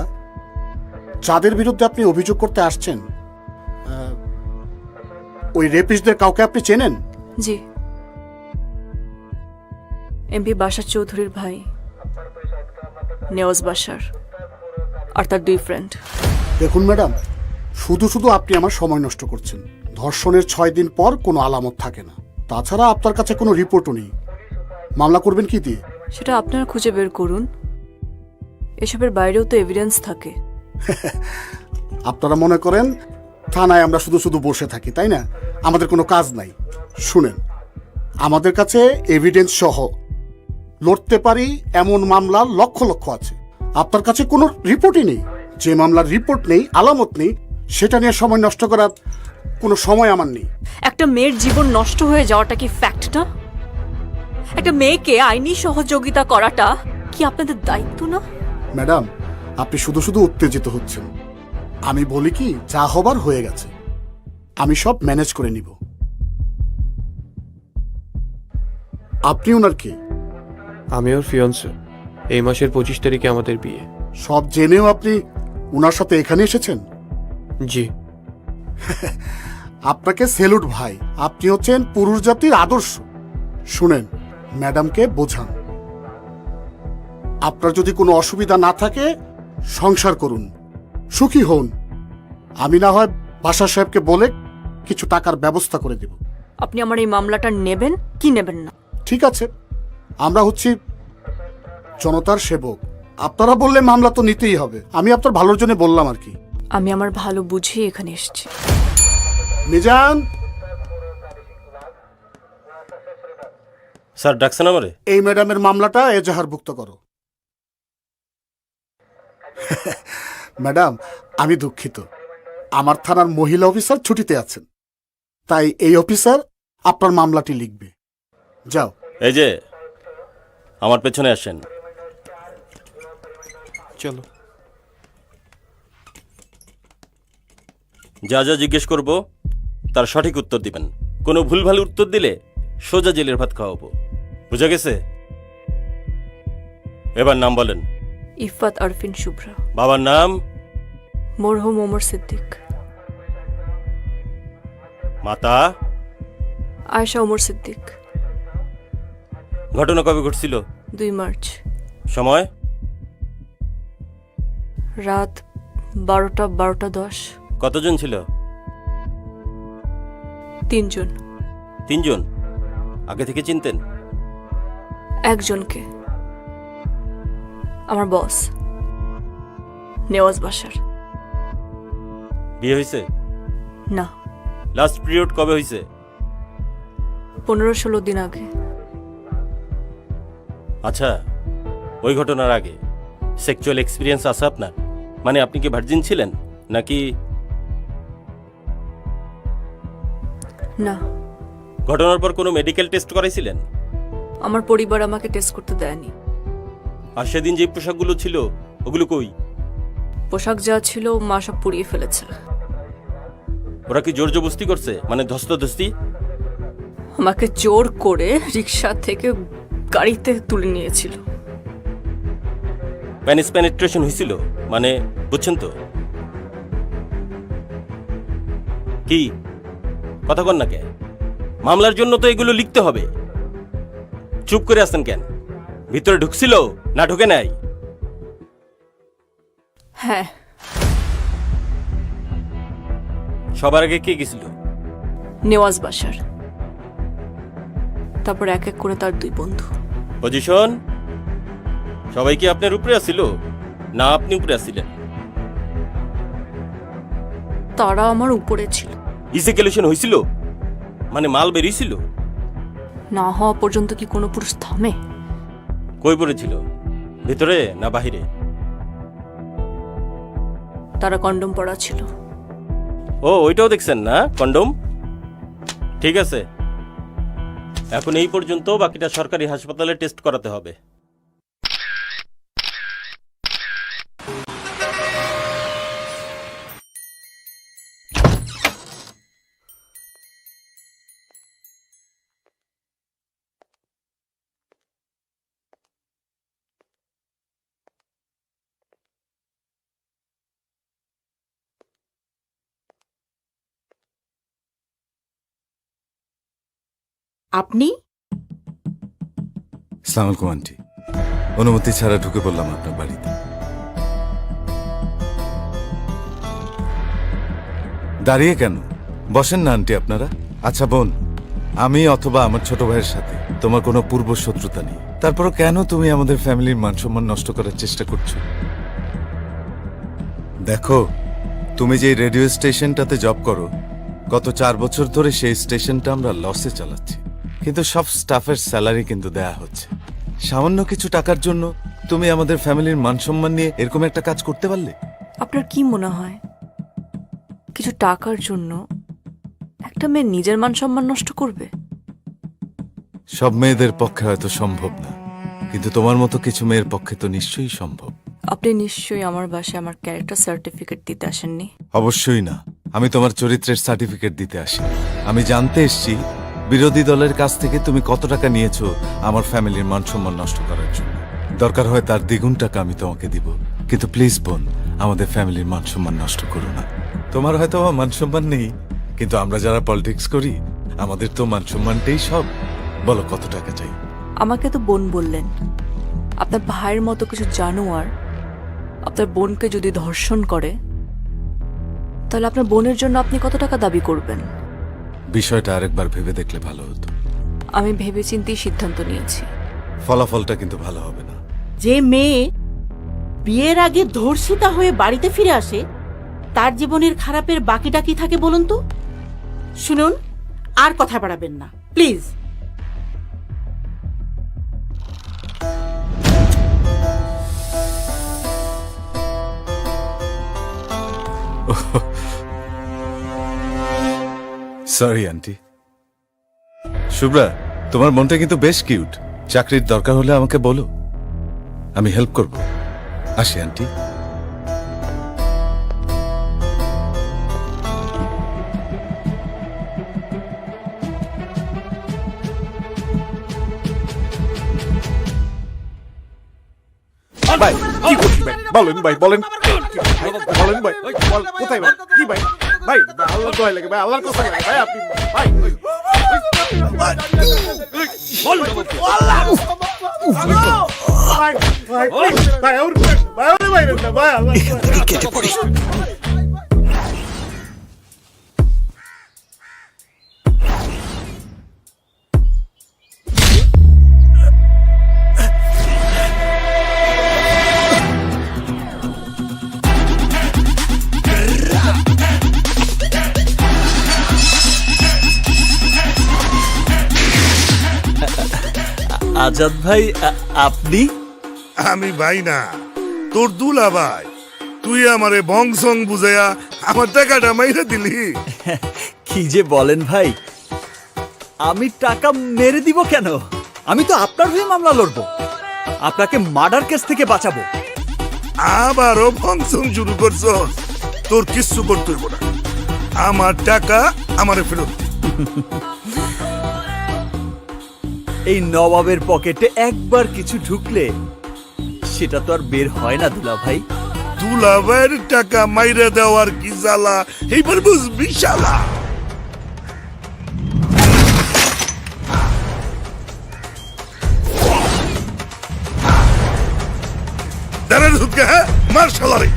যাদের বিরুদ্ধে আপনি অভিযোগ করতে আসছেন ওই রেপিস্টদের কাউকে আপনি চেনেন? জি, এমপি বাশার চৌধুরীর ভাই নেওয়াজ বাশার আর তার 2 ফ্রেন্ড। দেখুন ম্যাডাম, শুধু শুধু আপনি আমার সময় নষ্ট করছেন। ধর্ষণের 6 দিন পর কোনো আলামত থাকে না, তাছাড়া আপনার কাছে কোনো রিপোর্টও নেই। মামলা করবেন কি দিয়ে? সেটা আপনারা খুঁজে বের করুন। এসবের বাইরেও তো এভিডেন্স থাকে। আপনারা মনে করেন থানায় আমরা শুধু শুধু বসে থাকি, তাই না? আমাদের কোনো কাজ নাই। শুনেন, আমাদের কাছে এভিডেন্স সহ লড়তে পারি এমন মামলা লক্ষ লক্ষ আছে। আপনার কাছে কোনো রিপোর্টই নেই। যে মামলার রিপোর্ট নেই, আলামত নেই, সেটা নিয়ে সময় নষ্ট করার কোনো সময় আমার নেই। একটা মেয়ের জীবন নষ্ট হয়ে যাওয়াটা কি ফ্যাক্ট না? একটা মেয়েকে আইনি সহযোগিতা করাটা কি আপনাদের দায়িত্ব না? ম্যাডাম, আপনি শুধু শুধু উত্তেজিত হচ্ছেন। আমি বলি কি, যা হবার হয়ে গেছে, আমি সব ম্যানেজ করে নিব। আপনি ওনার কে? আমি ওর ফিয়ন্সে। এই মাসের 25 তারিখে আমাদের বিয়ে। সব জেনেও আপনি ওনার সাথে এখানে এসেছেন? জি। আপনাকে সেলুট ভাই, আপনি হচ্ছেন পুরুষ জাতির আদর্শ। শুনেন, ম্যাডামকে বোঝান, আপনার যদি কোনো অসুবিধা না থাকে সংসার করুন, সুখী হন। আমি না হয় বাসা সাহেবকে বলে কিছু টাকার ব্যবস্থা করে দেব। আপনি আমার এই মামলাটা নেবেন কি নেবেন না? ঠিক আছে, আমরা হচ্ছি জনতার সেবক, আপনারা বললে মামলা তো নিতেই হবে। আমি আপনার ভালোর জন্য বললাম আর কি। আমি আমার ভালো বুঝে এখানে এসেছি। মিজান, স্যার ডাকছেন আমারে? এই ম্যাডামের মামলাটা এজাহারভুক্ত করো। ম্যাডাম, আমি দুঃখিত, আমার থানার মহিলা অফিসার ছুটিতে আছেন, তাই এই অফিসার আপনার মামলাটি লিখবে। যাও। এই যে আমার পেছনে আসেন। চলো। যা যা জিজ্ঞেস করব তার সঠিক উত্তর দিবেন। কোনো ভুলভাল উত্তর দিলে সোজা জেলের ভাত খাওয়াবো। বুঝা গেছে? এবার নাম বলেন। ইফাত আরফিন শুভ্রা। বাবার নাম? মরহুম ওমর সিদ্দিক। মাতা? আয়েশা ওমর সিদ্দিক। ঘটনা কবে ঘটছিল? 2 মার্চ। সময়? রাত 12:10। কতজন ছিল? 3 জন। 3 জন? আগে থেকে চিনতেন? একজনকে, আমার বস, নেওয়াজ বাসার। বিয়ে হয়েছে? না। লাস্ট পিরিয়ড কবে হয়েছে? 15-16 দিন আগে। আচ্ছা, ওই ঘটনার আগে সেক্সুয়াল এক্সপিরিয়েন্স আছে আপনার? মানে আপনি কি ভার্জিন ছিলেন নাকি? না। ঘটনার পর কোনো মেডিকেল টেস্ট করাইছিলেন? আমার পরিবার আমাকে টেস্ট করতে দেয়নি। আর সেদিন যে পোশাকগুলো ছিল ওগুলো কই? পোশাক যা ছিল মা সব পুড়িয়ে ফেলেছে। ওরা কি জোর জবরদস্তি করছে, মানে ধস্তাধস্তি? আমাকে জোর করে রিক্সা থেকে গাড়িতে তুলে নিয়েছিল। প্যানিস পেনিট্রেশন হয়েছিল, মানে বুঝছেন তো? কি কথা কন না কেন? মামলার জন্য তো এগুলো লিখতে হবে। চুপ করে আছেন কেন? ভিতরে ঢুকছিল না ঢুকে নাই? হ্যাঁ। সবার আগে কে গেছিল? নেওয়াজ বাসার, তারপর এক এক করে তার 2 বন্ধু। পজিশন? সবাই কি আপনার উপরে আসছিল না আপনি উপরে আসছিলেন? তারা আমার উপরে ছিল। ইসিকুলেশন হয়েছিল, মানে মাল বেরিয়েছিল? না হওয়া পর্যন্ত কি কোনো পুরুষ থামে? কই পড়েছিল, ভিতরে না বাহিরে? তারা কন্ডম পরা ছিল। ও, ওইটাও দেখছেন না কন্ডম? ঠিক আছে, এখন এই পর্যন্ত, বাকিটা সরকারি হাসপাতালে টেস্ট করাতে হবে। আপনি? আসসালামু আলাইকুম আন্টি, অনুমতি ছাড়া ঢুকে পড়লাম আপনার বাড়িতে। দাঁড়িয়ে কেন? বসেন না আন্টি আপনারা। আচ্ছা বোন, আমি অথবা আমার ছোট ভাইয়ের সাথে তোমার কোনো পূর্ব শত্রুতা নেই, তারপরও কেন তুমি আমাদের ফ্যামিলির মান সম্মান নষ্ট করার চেষ্টা করছো? দেখো, তুমি যে রেডিও স্টেশনটাতে জব করো, গত 4 বছর ধরে সেই স্টেশনটা আমরা লসে চালাচ্ছি, কিন্তু সব স্টাফের স্যালারি কিন্তু দেয়া হচ্ছে। সামান্য কিছু টাকার জন্য তুমি আমাদের ফ্যামিলির মান সম্মান নিয়ে এরকম একটা কাজ করতে পারলে? আপনার কি মনে হয় কিছু টাকার জন্য একটা মেয়ে নিজের মান সম্মান নষ্ট করবে? সব মেয়েদের পক্ষে হয়তো সম্ভব না, কিন্তু তোমার মতো কিছু মেয়ের পক্ষে তো নিশ্চয়ই সম্ভব। আপনি নিশ্চয়ই আমার বাসায় আমার ক্যারেক্টার সার্টিফিকেট দিতে আসেননি। অবশ্যই না, আমি তোমার চরিত্রের সার্টিফিকেট দিতে আসি। আমি জানতে এসেছি বিরোধী দলের কাছ থেকে তুমি কত টাকা নিয়েছো আমার ফ্যামিলির মান সম্মান নষ্ট করার জন্য। দরকার হয় তার দ্বিগুণ টাকা আমি তোমাকে দিব, কিন্তু প্লিজ বোন, আমাদের ফ্যামিলির মান সম্মান নষ্ট করো না। তোমার হয়তো আমার মান সম্মান নেই, কিন্তু আমরা যারা পলিটিক্স করি আমাদের তো মান সম্মানটাই সব। বলো কত টাকা চাই? আমাকে তো বোন বললেন, আপনার ভাইয়ের মতো কিছু জানোয়ার আপনার বোনকে যদি ধর্ষণ করে তাহলে আপনার বোনের জন্য আপনি কত টাকা দাবি করবেন? বিষয়টা আরেকবার ভেবে দেখলে ভালো হতো। আমি ভেবেচিন্তেই সিদ্ধান্ত নিয়েছি। ফলাফলটা কিন্তু ভালো হবে না। যে মেয়ে বিয়ের আগে ধর্ষিতা হয়ে বাড়িতে ফিরে আসে তার জীবনের খারাপের বাকিটা কি থাকে বলুন তো? শুনুন, আর কথা বাড়াবেন না প্লিজ। Sorry aunty. শুভ্রা, তোমার মনটা কিন্তু বেশ কিউট। চাকরির দরকার হলে আমাকে বলো, আমি হেল্প করব। আসি আন্টি। ভাই কি করছি ভাই? বলেন ভাই, বলেন বলেন ভাই, কোথায় ভাই? কি ভাই? ভাই আল্লাহ দোহাই লাগে ভাই, আল্লাহর কসম লাগে ভাই, আপনি ভাই আজাদ ভাই, আপনি? আমি ভাই না, তোর দুলা ভাই। তুই আমারে বংশং বুঝাইয়া আমার টাকাটা মাইরা দিলি। কি যে বলেন ভাই, আমি টাকা মেরে দিব কেন? আমি তো আপনার হয়ে মামলা লড়বো, আপনাকে মার্ডার কেস থেকে বাঁচাবো। আবারও বংশং শুরু করছ। তোর কিচ্ছু করতে হইব না, আমার টাকা আমারে ফেরত। এই নবাবের পকেটে একবার কিছু ঢুকলে সেটা তো আর বের হয় না দুলা ভাই। দুলা ভাইয়ের টাকা মাইরা দেওয়ার কি জ্বালা এইবার বুঝবি শালা। দাঁড়া ঢুকে, হ্যাঁ মার শালারে।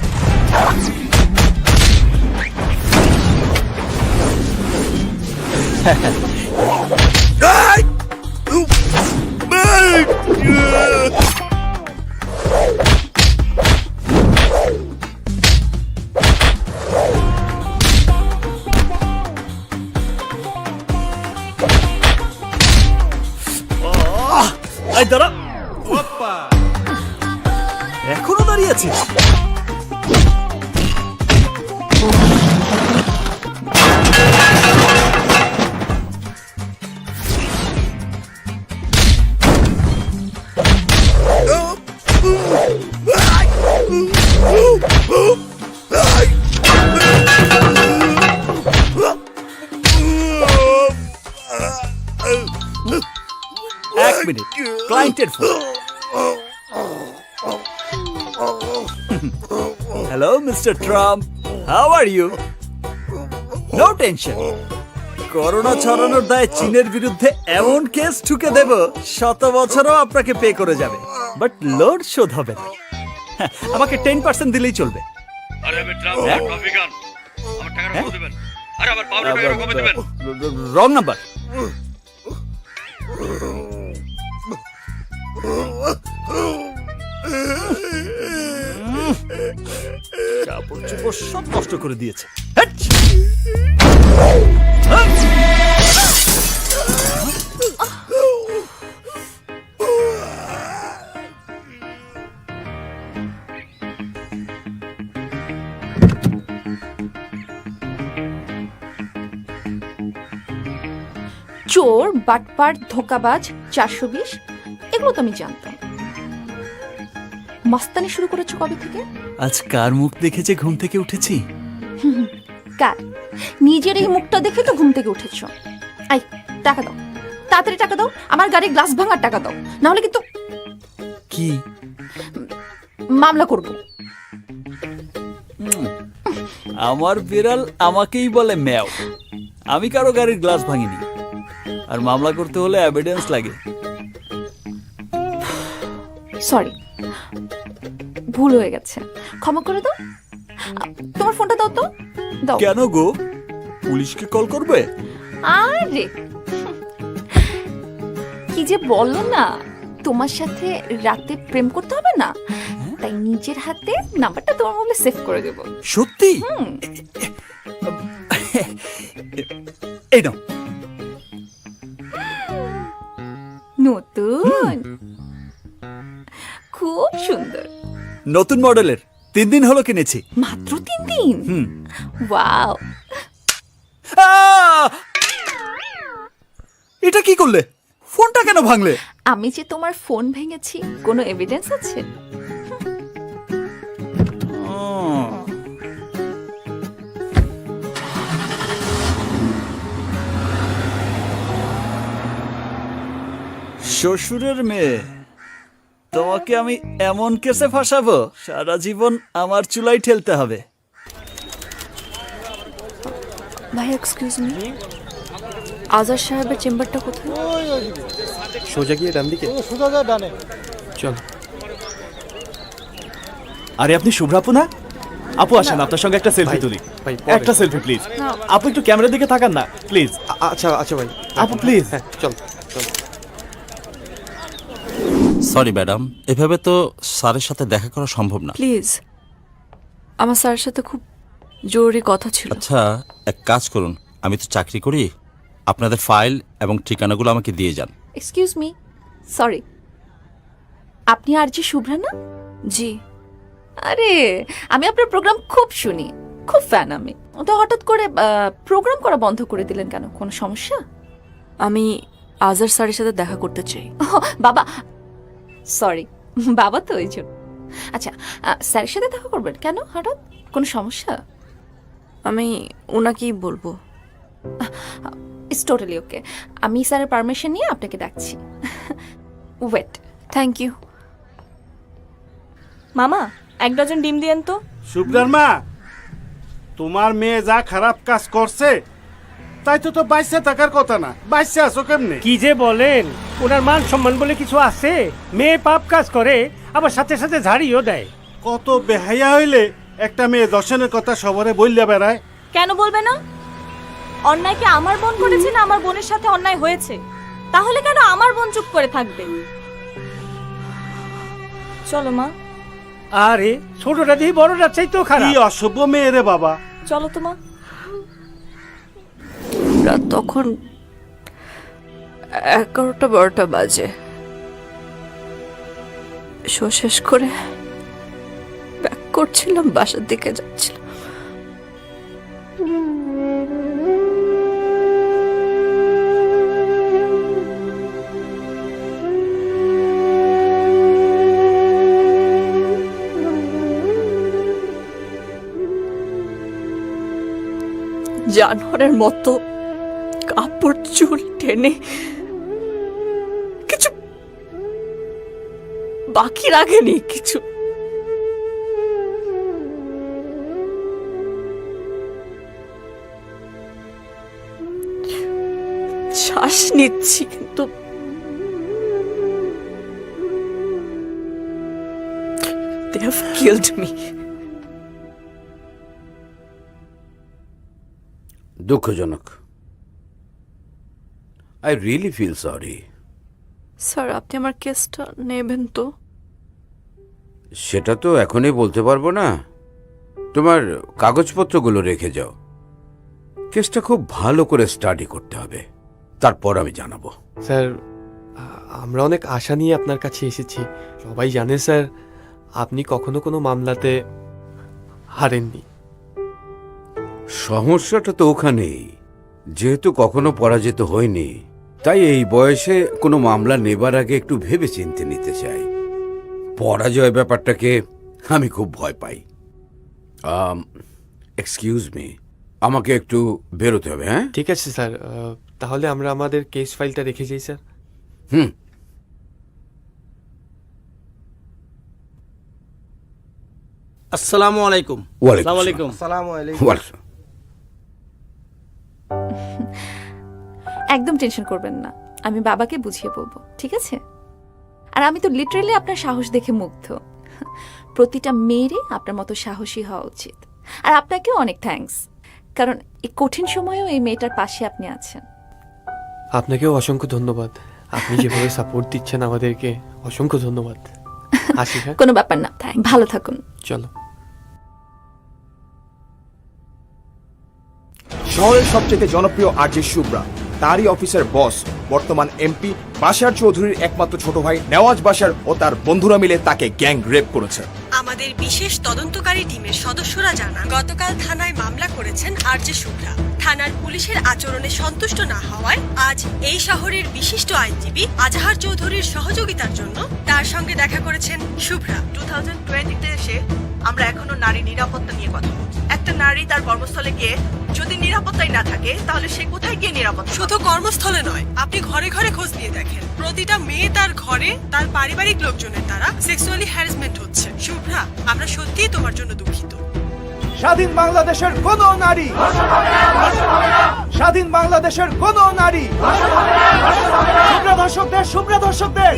দাঁড়া, এখনো দাঁড়িয়ে আছি? এক মিনিট, ক্লায়েন্টের phone. Hello mister Trump, how are you? No tension, corona ছড়ানোর দায়ে চীনের বিরুদ্ধে এমন কেস ঠুকে দেব 100 বছরও আপনাকে পে করে যাবে, বাট লোড শোধ হবে না। হ্যাঁ, আমাকে 10% দিলেই চলবে। Wrong number. কাপড় চোপড় সব নষ্ট করে দিয়েছে। চোর, বাটপার, ধোকাবাজ, 420, এগুলো তো আমি জানতাম। মস্তানি শুরু করেছো কবে থেকে? আজ কার মুখ দেখেছে ঘুম থেকে উঠেছি? কার? নিজের এই মুখটা দেখে তো ঘুম থেকে উঠেছো। আই, টাকা দাও, তাড়াতাড়ি টাকা দাও, আমার গাড়ির গ্লাস ভাঙার টাকা দাও, না হলে কিন্তু কি মামলা করবো। আমার বিড়াল আমাকেই বলে ম্যাও। আমি কারো গাড়ির গ্লাস ভাঙিনি, আর মামলা করতে হলে এভিডেন্স লাগে। সরি, ভুল হয়ে গেছে, ক্ষমা করে দাও। তোমার ফোনটা দাও তো। দাও। কেন গো, পুলিশকে কল করবে? আরে কি যে বলো না, তোমার সাথে রাতে প্রেম করতে হবে না, তাই নিজের হাতে নাম্বারটা তোমার মোবাইলে সেভ করে দেব। সত্যি? এই নাও। নতুন, খুব সুন্দর। নতুন মডেলের, 3 দিন হলো কিনেছি। মাত্র 3 দিন? ওয়াও। এটা কি করলে? ফোনটা কেন ভাঙলে? আমি যে তোমার ফোন ভেঙেছি, কোনো এভিডেন্স আছে? শ্বশুরের মেয়ে, তোমাকে আমি এমন কেসে ফাঁসাবো, সারা জীবন আমার চুলাই ঠেলতে হবে। ভাই এক্সকিউজ মি, আজাদ সাহেবের চেম্বারটা কোথায়? সোজা গিয়ে ডান দিকে। চল। আরে আপনি শুভ্রাপু না? আপু আসেন, আপনার সঙ্গে একটা সেলফি তুলি। একটা সেলফি প্লিজ। আপু একটু ক্যামেরার দিকে তাকান না প্লিজ। আচ্ছা আচ্ছা ভাই, আপু প্লিজ। চল চল। সরি ম্যাডাম, এভাবে তো স্যারের সাথে দেখা করা সম্ভব না। প্লিজ, আমার স্যারের সাথে খুব জরুরি কথা ছিল। আচ্ছা, এক কাজ করুন, আমি তো চাকরি করি, আপনাদের ফাইল এবং ঠিকানাগুলো আমাকে দিয়ে যান। এক্সকিউজ মি, সরি, আপনি আর জি শুভ্রা না? জি। আরে আমি আপনার প্রোগ্রাম খুব শুনি, খুব ফ্যান আমি। তো হঠাৎ করে প্রোগ্রাম করা বন্ধ করে দিলেন কেন? কোনো সমস্যা? আমি আজাদ স্যারের সাথে দেখা করতে চাই। বাবা, সরি, বাবা তো ওই জন্য। আচ্ছা, স্যারের সাথে দেখা করবেন কেন হঠাৎ? কোনো সমস্যা? আমি ওনাকেই বলবো। ইটস টোটালি ওকে, আমি স্যারের পারমিশন নিয়ে আপনাকে ডাকছি। ওয়েট। Thank you. মামা, 1 ডজন ডিম দিয়েন তো। শুভ্রার মা, তোমার মেয়ে যা খারাপ কাজ করছে, তাই তো বাইসে থাকার কথা না। বাইসে আছো কেমনে? কি যে বলেন, ওনার মান সম্মান বলে কিছু আছে? মেয়ে পাপ কাজ করে, আবার সাথে সাথে ঝাড়িও দেয়। কত বেহাইয়া হইলে একটা মেয়ে দর্শনের কথা সবরে বললে বেড়ায়। কেন বলবে না? অন্যায় কি আমার বোন করেছে না আমার বোনের সাথে অন্যায় হয়েছে? তাহলে কেন আমার বোন চুপ করে থাকবে? চলো মা। আরে ছোটটা দিয়ে বড়টা চাইতেও খারাপ। কি অসভ্য মেয়ে রে বাবা। চলো তো মা। রাত তখন 11টা-12টা বাজে। শো শেষ করে ব্যাক করছিলাম, বাসার দিকে যাচ্ছিলাম। জানোয়ারের মতো কাপড় চুল টেনে কিছু বাকি রাখেনি, কিছু শ্বাস নিচ্ছি কিন্তু they have killed me. দুঃখজনক। I really feel sorry. Sir, আপনি আমার কেসটা নেবেন তো? সেটা তো এখনই বলতে পারবো না। তোমার কাগজপত্রগুলো রেখে যাও। কেসটা খুব ভালো করে স্টাডি করতে হবে, তারপর আমি জানাবো। স্যার, আমরা অনেক আশা নিয়ে আপনার কাছে এসেছি। সবাই জানে স্যার, আপনি কখনো কোনো মামলাতে হারেননি। সমস্যাটা তো ওখানেই, যেহেতু কখনো পরাজিত হয়নি, তাই এই বয়সে কোনো মামলা নেবার আগে একটু ভেবে চিন্তে নিতে চাই। পরাজয় ব্যাপারটাকে আমি খুব ভয় পাই। এক্সকিউজ মি, আমাকে একটু বেরোতে হবে। হ্যাঁ ঠিক আছে স্যার, তাহলে আমরা আমাদের কেস ফাইলটা রেখে যাই স্যার। হুম। আসসালামু আলাইকুম। ওয়ালাইকুম আসসালামু আলাইকুম। আসসালাম। ওয়ালাইকুম। একদম টেনশন করবেন না, আমি বাবাকে বুঝিয়ে বলবো, ঠিক আছে? আর আমি তো লিটারালি আপনার সাহস দেখে মুগ্ধ। প্রতিটা মেয়েরই আপনার মতো সাহসী হওয়া উচিত। আর আপনাকেও অনেক থ্যাঙ্কস, কারণ এই কঠিন সময়েও এই মেয়েটার পাশে আপনি আছেন। আপনাকেও অসংখ্য ধন্যবাদ, আপনি যেভাবে সাপোর্ট দিচ্ছেন আমাদেরকে, অসংখ্য ধন্যবাদ। আসি হ্যাঁ? কোনো ব্যাপার না, ভালো থাকুন। চলো। শহরের সবচেয়ে জনপ্রিয় আরজে শুভ্রা, তারই অফিসের বস, বর্তমান এমপি বাশার চৌধুরীর একমাত্র ছোট ভাই নেওয়াজ বাশার ও তার বন্ধুরা মিলে তাকে গ্যাং রেপ করেছে। আমাদের বিশেষ তদন্তকারী টিমের সদস্যরা জানান, গতকাল থানায় মামলা করেছেন আরজে শুভ্রা। থানার পুলিশের আচরণে সন্তুষ্ট না হওয়ায় আজ এই শহরের বিশিষ্ট আইনজীবী আজাহার চৌধুরীর সহযোগিতার জন্য তার সঙ্গে দেখা করেছেন শুভ্রা। 2020-তে এসে আমরা এখনো নারী নিরাপত্তা নিয়ে কথা বলছি। একটা নারী তার কর্মস্থলে গিয়ে যদি নিরাপত্তাই না থাকে, তাহলে সে কোথায় গিয়ে নিরাপদ? শুধু কর্মস্থলে নয়, আপনি ঘরে ঘরে খোঁজ নিয়ে দেখেন, প্রতিটা মেয়ে তার ঘরে তার পারিবারিক লোকজনের দ্বারা সেক্সুয়ালি হ্যারাসমেন্ট হচ্ছে। শুভ্রা, আমরা সত্যিই তোমার জন্য দুঃখিত। স্বাধীন বাংলাদেশের কোন নারী, স্বাধীন বাংলাদেশের কোন নারী, শুভ্রা ধর্ষকদের, শুভ্রা ধর্ষকদের।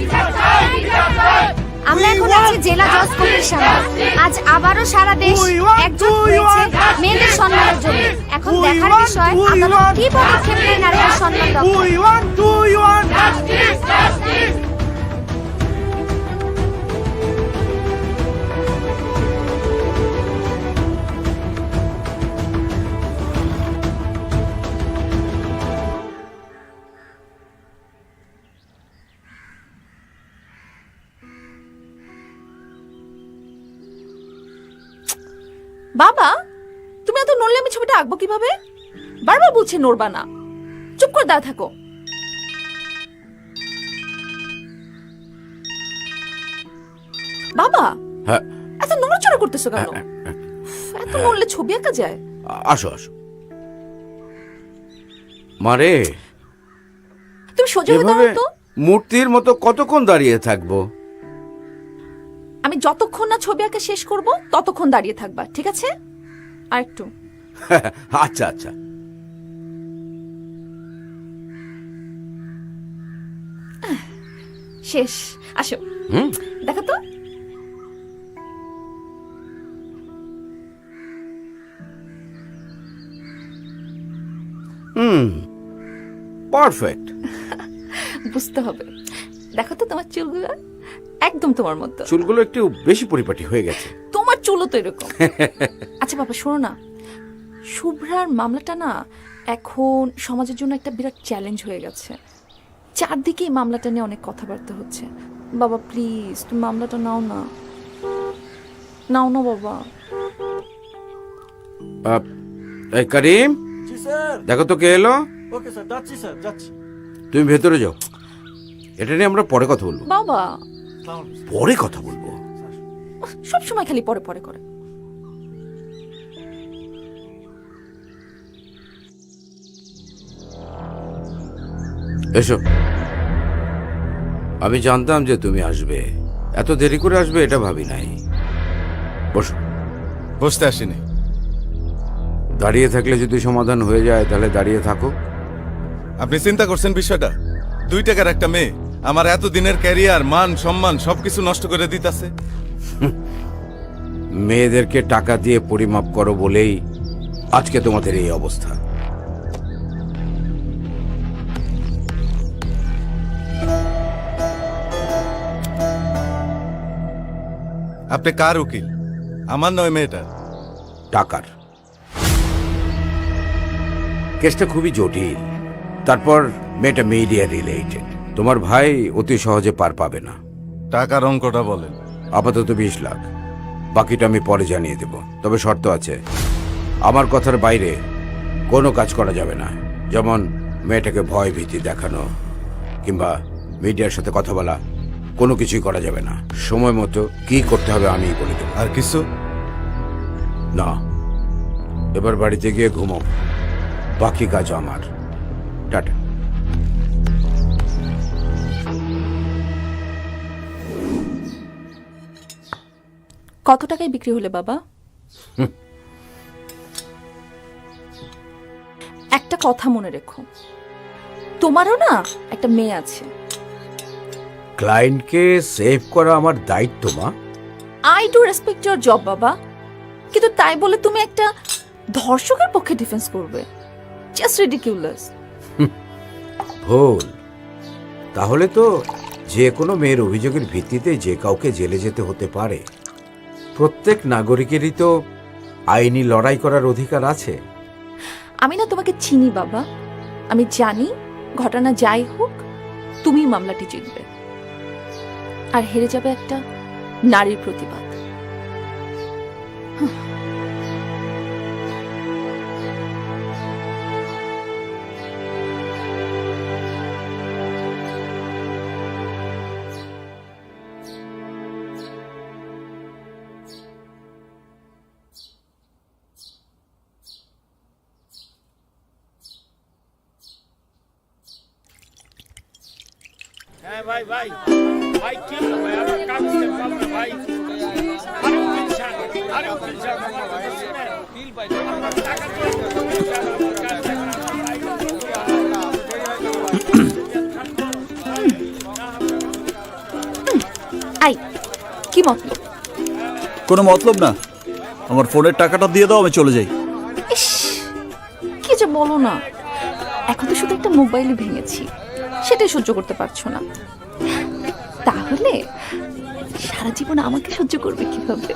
আমরা এখন আছি জেলা জজ কোর্টের সামনে। আজ আবারও সারা দেশ একজোট হয়েছে মেয়েদের সম্মানের জন্য। এখন দেখার বিষয় আদালত কি পদক্ষেপ নেয় নারীদের সম্মান রক্ষায়। বাবা, তুমি এত নড়লে আমি ছবিটা আঁকবো কিভাবে? বারবার বলছে নড়বা না, চুপ করে দাঁড়া থাকো। বাবা, হ্যাঁ এত নড়াচড়া করতেছো কেন? এত নড়লে ছবি আঁকা যায়? আসো আসো। মারে, তুমি সোজা হয়ে দাঁড়াও তো। মূর্তির মতো কতক্ষণ দাঁড়িয়ে থাকবো? আমি যতক্ষণ না ছবি আঁকা শেষ করব ততক্ষণ দাঁড়িয়ে থাকবা, ঠিক আছে? আর একটু। আচ্ছা আচ্ছা। শেষ। আসো, দেখো তো। পারফেক্ট। বুঝতে হবে। দেখো তো তোমার চুলগুলো একদম তোমার মতো। চুলগুলো একটু বেশি পরিপাটি হয়ে গেছে। তোমার চুলও তো এরকম। আচ্ছা বাবা, শোনো না, শুভ্রার মামলাটা না এখন সমাজের জন্য একটা বিরাট চ্যালেঞ্জ হয়ে গেছে। চারদিকে এই মামলাটা নিয়ে অনেক কথাবার্তা হচ্ছে। বাবা প্লিজ, তুমি মামলাটা নাও না, নাও না বাবা। এই করিম, জি স্যার। দেখো তো কে এলো। ওকে স্যার, যাচ্ছি স্যার, যাচ্ছি। তুমি ভেতরে যাও, এটা নিয়ে আমরা পরে কথা বলবো। বাবা, পরে কথা বলবো। সব সময় খালি পরে পরে করে। এসো। আমি জানতাম যে তুমি আসবে, এত দেরি করে আসবে এটা ভাবি নাই। বসো। বসতে আসিনি। দাঁড়িয়ে থাকলে যদি সমাধান হয়ে যায় তাহলে দাঁড়িয়ে থাকো। আপনি চিন্তা করছেন বিষয়টা? 2 টাকার একটা মেয়ে আমার এত দিনের ক্যারিয়ার, মান সম্মান সবকিছু নষ্ট করে দিতেছে। মেয়েদেরকে টাকা দিয়ে পরিমাপ করো বলেই আজকে তোমাদের এই অবস্থা। আপনি কার উকিল? আমার নয় মেয়েটার। টাকার কেসটা খুবই জটিল। তারপর মেয়েটা মিডিয়া রিলেটেড। তোমার ভাই অতি সহজে পার পাবে না। টাকার অঙ্কটা বলেন। আপাতত 20 লাখ, বাকিটা আমি পরে জানিয়ে দেব। তবে শর্ত আছে, আমার কথার বাইরে কোনো কাজ করা যাবে না। যেমন মেয়েটাকে ভয় ভীতি দেখানো কিংবা মিডিয়ার সাথে কথা বলা কোনো কিছুই করা যাবে না। সময় মতো কি করতে হবে আমিই বলে দেব। আর কিছু না, এবার বাড়িতে গিয়ে ঘুমাও, বাকি কাজ আমার। টাটা। কত টাকায় বিক্রি হলে বাবা? একটা কথা মনে রেখো, তোমারও না একটা মেয়ে আছে। ক্লায়েন্টকে সেভ করা আমার দায়িত্ব মা। I do respect your job বাবা, কিন্তু তাই বলে তুমি একটা ধর্ষকের পক্ষে ডিফেন্স করবে? Just ridiculous. ভুল। তাহলে তো যে কোনো মেয়ের অভিযোগের ভিত্তিতে যে কাউকে জেলে যেতে হতে পারে। প্রত্যেক নাগরিকেরই তো আইনি লড়াই করার অধিকার আছে। আমি না তোমাকে চিনি বাবা, আমি জানি ঘটনা যাই হোক তুমি মামলাটি জিতবে, আর হেরে যাবে একটা নারীর প্রতিবাদ। হ্যাঁ ভাই ভাই ভাই কি ভাই আমার কাজ পাবো না ভাই। আরে উকিল সাহেব, আরে উকিল সাহেব দিল ভাই টাকা আই কি মতলব? কোনো মতলব না, আমার ফোনের টাকাটা দিয়ে দাও, আমি চলে যাই। ইস, কি যে বলো না, এখন তো শুধু একটা মোবাইলই ভেঙেছি, সেটাই সহ্য করতে পারছো না, তাহলে সারা জীবন আমাকে সহ্য করবে কিভাবে?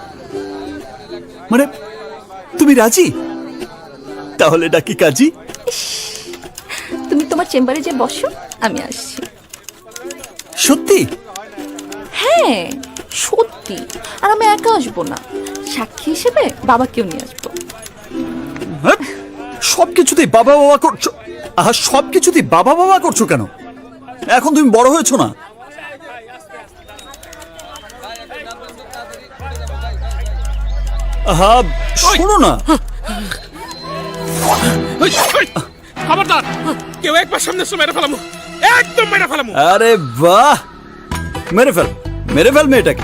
মানে তুমি রাজি? তাহলে ডাকি কাজী। তুমি তোমার চেম্বারে যে বসো, আমি আসছি। সত্যি? হ্যাঁ সত্যি, আর আমি একা আসবো না, সাক্ষী হিসেবে বাবাকেও নিয়ে আসবো। সবকিছুতেই বাবা বাবা করছো। আহা, সবকিছুতেই বাবা বাবা করছো কেন? এখন তুমি বড় হয়েছো না? আহা শোনো না, খবরদার কেউ একবার সামনে এসে মেরে ফেলামু, একদম মেরে ফেলামু। আরে বাহ, মেরে ফেল, মেরে ফেল মেয়েটাকে।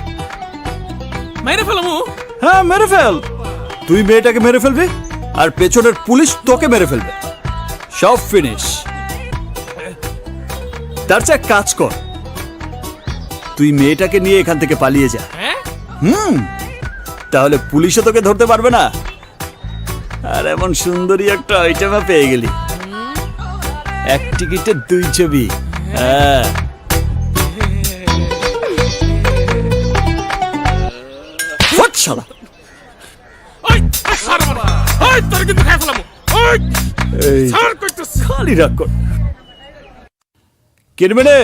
মেরে ফেলামু? হ্যাঁ মেরে ফেল। তুই মেয়েটাকে মেরে ফেলবি আর পেছনের পুলিশ তোকে মেরে ফেলবে, সব ফিনিশ। তার চেয়ে এক কাজ কর, তুই মেয়েটাকে নিয়ে এখান থেকে পালিয়ে যা। তাহলে পুলিশও তোকে ধরতে পারবে না, আর এমন সুন্দরী একটা আইটেমা পেয়ে গেলি, এক টিকিটে 2 ছবি। হ্যাঁ শালা, তোর কিন্তু খাই ফেলামু। এই স্যার কইতেছ খালি রাগ কর। কিরমিনে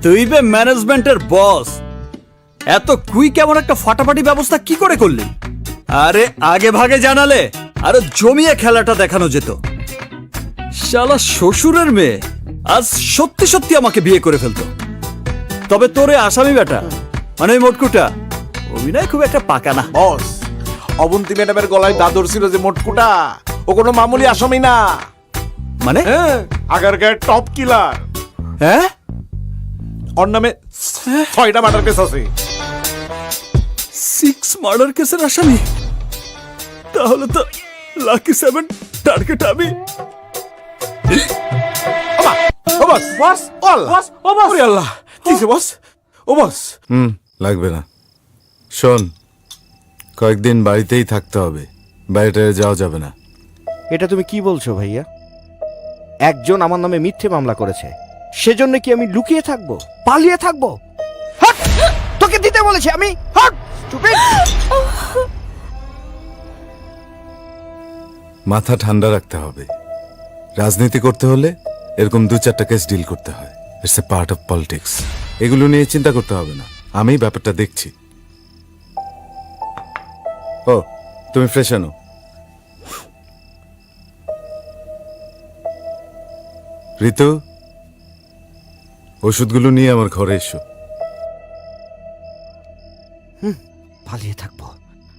তুই বে ম্যানেজমেন্টের বস, এত কুইক এমন একটা ফাটাফাটি ব্যবস্থা কি করে করলি? আরে আগে ভাগে জানালে আরো জমিয়ে খেলাটা দেখানো যেত। শালা শ্বশুরের মেয়ে আজ সত্যি সত্যি আমাকে বিয়ে করে ফেলতো। তবে তোরে আসামি বেটা, মানে ওই মোটকুটা, অভিনয় খুব একটা পাকা না। বস, অবন্তী ম্যাডামের গলায় দাদর ছিল যে মোটকুটা, ও কোনো মামুলি আসামি না। মানে আগারগাঁয়ের টপ কিলার। হ্যাঁ, ওর নামে 6টা মার্ডার কেস আছে। 6 মার্ডার কেসের আসামি? তাহলে তো লাকি 7 টার্গেট আমি। ও বস, বস, ও আল্লাহ, বস, ও বস, ওরে আল্লাহ, কিছে বস? ও বস, লাগবে না। শোন, কয়েকদিন বাড়িতেই থাকতে হবে, বাইরে যাওয়া যাবে না। এটা তুমি কি বলছো ভাইয়া? একজন আমার নামে মিথ্যে মামলা করেছে, সেজন্য কি আমি লুকিয়ে থাকবো, পালিয়ে থাকবো? হট! তোকে দিতে বলেছি আমি। হট! চুপে। মাথা ঠান্ডা রাখতে হবে। রাজনীতি করতে হলে এরকম 2-4টা কেস ডিল করতে হয়। It's a part of politics. এগুলো নিয়ে চিন্তা করতে হবে না, আমি ব্যাপারটা দেখছি। ও, তুমি ফ্রেশ আনো। ঋতু, ওষুধগুলো নিয়ে আমার ঘরে এসো। পালিয়ে থাকবো?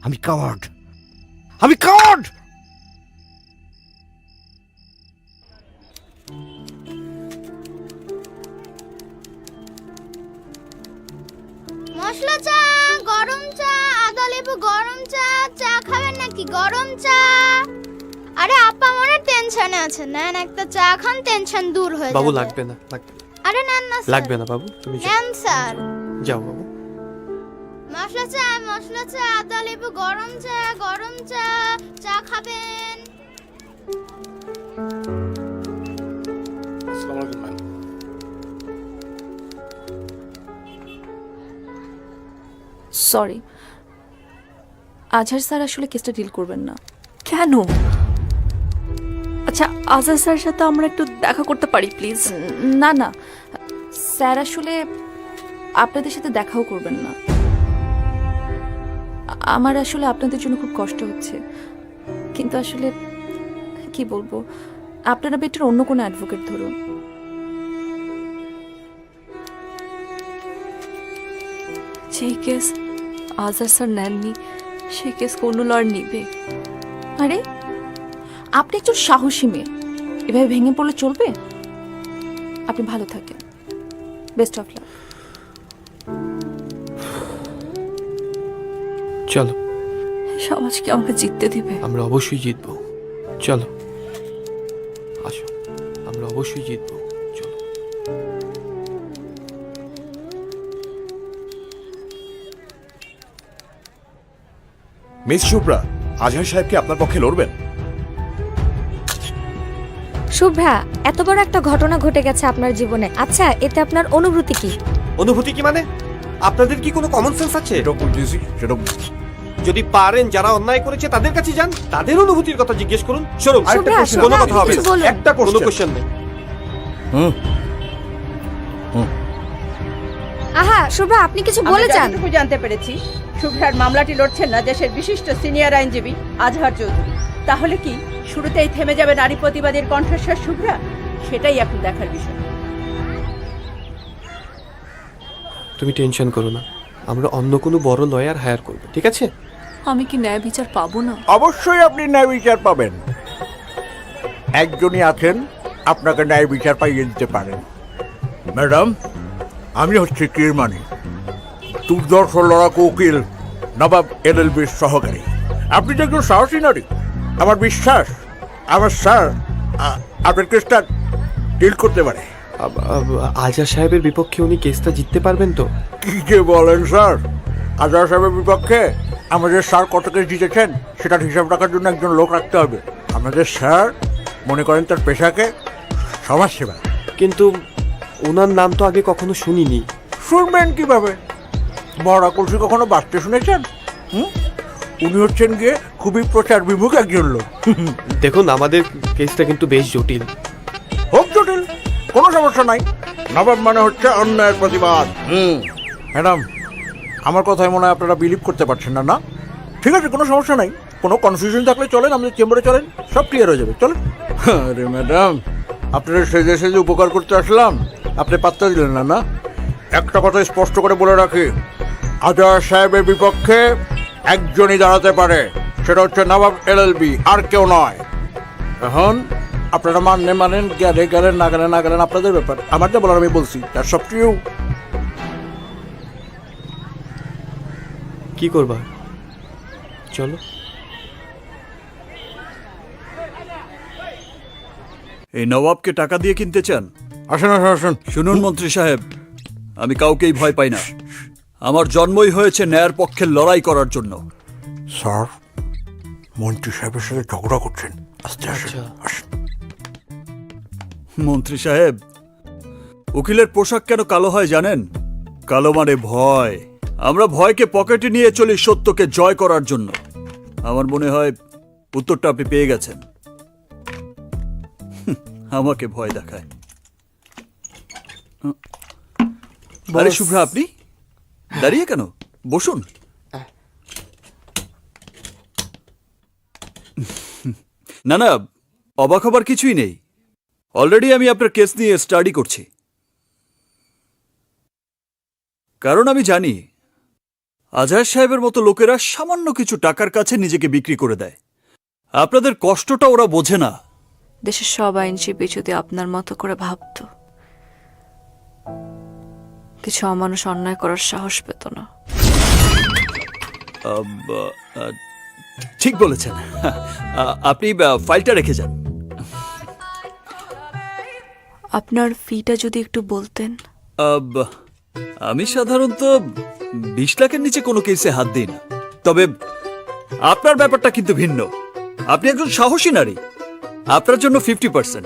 আমি কাওয়ার্ড, আমি কাওয়ার্ড। মশলা চা, গরম চা, আদা লেবু গরম চা। চা খাবেন নাকি? গরম চা। আরে আপা মনে টেনশনে আছেন, নেন একটা চা খান, টেনশন দূর হয়ে যাবে। বাবু লাগবে না, লাগবে না। আরে নেন না স্যার। লাগবে না বাবু, তুমি যাও। নেন স্যার। যাও বাবু। মশলা চা, আদা লেবু গরম চা, গরম চা। চা খাবেন? সরি, আজহার স্যার আসলে কেসটা ডিল করবেন না। কেন? আচ্ছা, আজহার স্যারের সাথে আমরা একটু দেখা করতে পারি প্লিজ? না না, স্যার আসলে আপনাদের সাথে দেখাও করবেন না। আমার আসলে আপনাদের জন্য খুব কষ্ট হচ্ছে, কিন্তু আসলে কি বলবো, আপনারা বেটার অন্য কোনো অ্যাডভোকেট ধরুন। যেই কেস আজহার স্যার নেননি, সেই কেস কোনো লয়ার নিবে? আরে আপনি একজন সাহসী মেয়ে, এভাবে ভেঙে পড়লে চলবে? আপনি ভালো থাকেন, বেস্ট অফ লাক। চলো, সমাজ কি আমাকে জিততে দিবে? আমরা অবশ্যই জিতবো। চলো আসো, আমরা অবশ্যই জিতবো। চলো। মিস শুভ্রা, আজহার সাহেব কি আপনার পক্ষে লড়বেন? শুভ্রা, এত বড় একটা ঘটনা ঘটে গেছে আপনার জীবনে, আচ্ছা এতে আপনার অনুভূতি কি? অনুভূতি কি মানে? আপনাদের কি কোনো কমন সেন্স আছে? যদি পারেন যারা অন্যায় করেছে তাদের কাছে যান, তাদের অনুভূতির কথা জিজ্ঞেস করুন। শুনুন, শুভ্রা, কোনো কথা হবে কিছু না। বলুন। একটা কোনো কোশ্চেন নেই। আহা শুভ্রা, আপনি কিছু বলে যান। যতটুকু জানতে পেরেছি, শুভ্রার মামলাটি লড়ছেন না দেশের বিশিষ্ট সিনিয়র আইনজীবী আজহার চৌধুরী। তাহলে কি শুরুতেই থেমে যাবে নারী প্রতিবাদের কণ্ঠস্বর শুভ্রা? সেটাই এখন দেখার বিষয়। তুমি টেনশন করো না, আমরা অন্য কোনো বড় লয়ার হায়ার করব, ঠিক আছে? আমি কি ন্যায় বিচার পাবো না? অবশ্যই আপনি ন্যায় বিচার পাবেন। একজনই আছেন আপনাকে ন্যায় বিচার পাইয়ে দিতে পারেন। ম্যাডাম, আমি হচ্ছি কিরমানি, দুর্দর্শ লড়াকু উকিল নবাব এলএলবির সহকারী। আপনি তো একজন সাহসী নারী। আমার বিশ্বাস আমার স্যার আপনার কেসটা ডিল করতে পারে। আজহার সাহেবের বিপক্ষে উনি কেসটা জিততে পারবেন তো? কি যে বলেন স্যার, আজহার সাহেবের বিপক্ষে আমাদের স্যার কত কেস জিতেছেন সেটার হিসাব রাখার জন্য একজন লোক রাখতে হবে। আমাদের স্যার মনে করেন তার পেশাকে সমাজসেবা। কিন্তু ওনার নাম তো আগে কখনো শুনিনি। শুনবেন কিভাবে? মরা কলসি কখনো বাঁচতে শুনেছেন? উনি হচ্ছেন গিয়ে খুবই প্রচার বিমুখ একজন লোক। দেখুন, আমাদের কেসটা কিন্তু বেশ জটিল। হোক জটিল, কোনো সমস্যা নাই। নবাব মানে হচ্ছে অন্যায়ের প্রতিবাদ। ম্যাডাম, আমার কথায় মনে হয় আপনারা বিলিভ করতে পারছেন না। না ঠিক আছে, কোনো সমস্যা নাই। কোনো কনফিউশন থাকলে চলেন, আমাদের চেম্বারে চলেন, সব ক্লিয়ার হয়ে যাবে। চলেন। আরে ম্যাডাম, আপনারা সেজে সেজে উপকার করতে আসলাম, আপনি পাত্তা দিলেন না। না, একটা কথা স্পষ্ট করে বলে রাখি, আজহার সাহেবের বিপক্ষে একজনই দাঁড়াতে পারে, সেটা হচ্ছে নবাব এলএলবি, আর কেউ নয়। এখন আপনারা মানেন, গেলেন না গেলেন আপনাদের ব্যাপার। আমার যা বলার আমি বলছি, তার সব ট্রু। কি করবা? চলো। এই নবাবকে টাকা দিয়ে কিনতে চান? আসেন আসেন। শুনুন মন্ত্রী সাহেব, আমি কাউকেই ভয় পাই না। আমার জন্মই হয়েছে ন্যায়ের পক্ষে লড়াই করার জন্য। স্যার, মন্ত্রী সাহেবের সাথে ঝগড়া করছেন, আস্তে আসেন। মন্ত্রী সাহেব, উকিলের পোশাক কেন কালো হয় জানেন? কালো মানে ভয়। আমরা ভয়কে পকেটে নিয়ে চলি সত্যকে জয় করার জন্য। আমার মনে হয় উত্তরটা আপনি পেয়ে গেছেন। আমাকে ভয় দেখায়। আরে শুভ্রা, আপনি দাঁড়িয়ে কেন? বসুন। না না, অবাক হবার কিছুই নেই। অলরেডি আমি আপনার কেস নিয়ে স্টাডি করছি, কারণ আমি জানি আজহার সাহেবের মতো লোকেরা সামান্য কিছু টাকার কাছে নিজেকে বিক্রি করে দেয়। আপনাদের কষ্টটা ওরা বোঝে না। দেশের সব আইনজীবী যদি আপনার মতো করে ভাবত, কিছু অমানুষ অন্যায় করার সাহস পেত না। ঠিক বলেছেন। আপনি ফাইলটা রেখে যান। আপনার ফিটা যদি একটু বলতেন। আমি সাধারণত 20 লাখের নিচে কোনো কেসে হাত দিই না, তবে আপনার ব্যাপারটা কিন্তু ভিন্ন। আপনি একজন সাহসী নারী, আপনার জন্য 50%।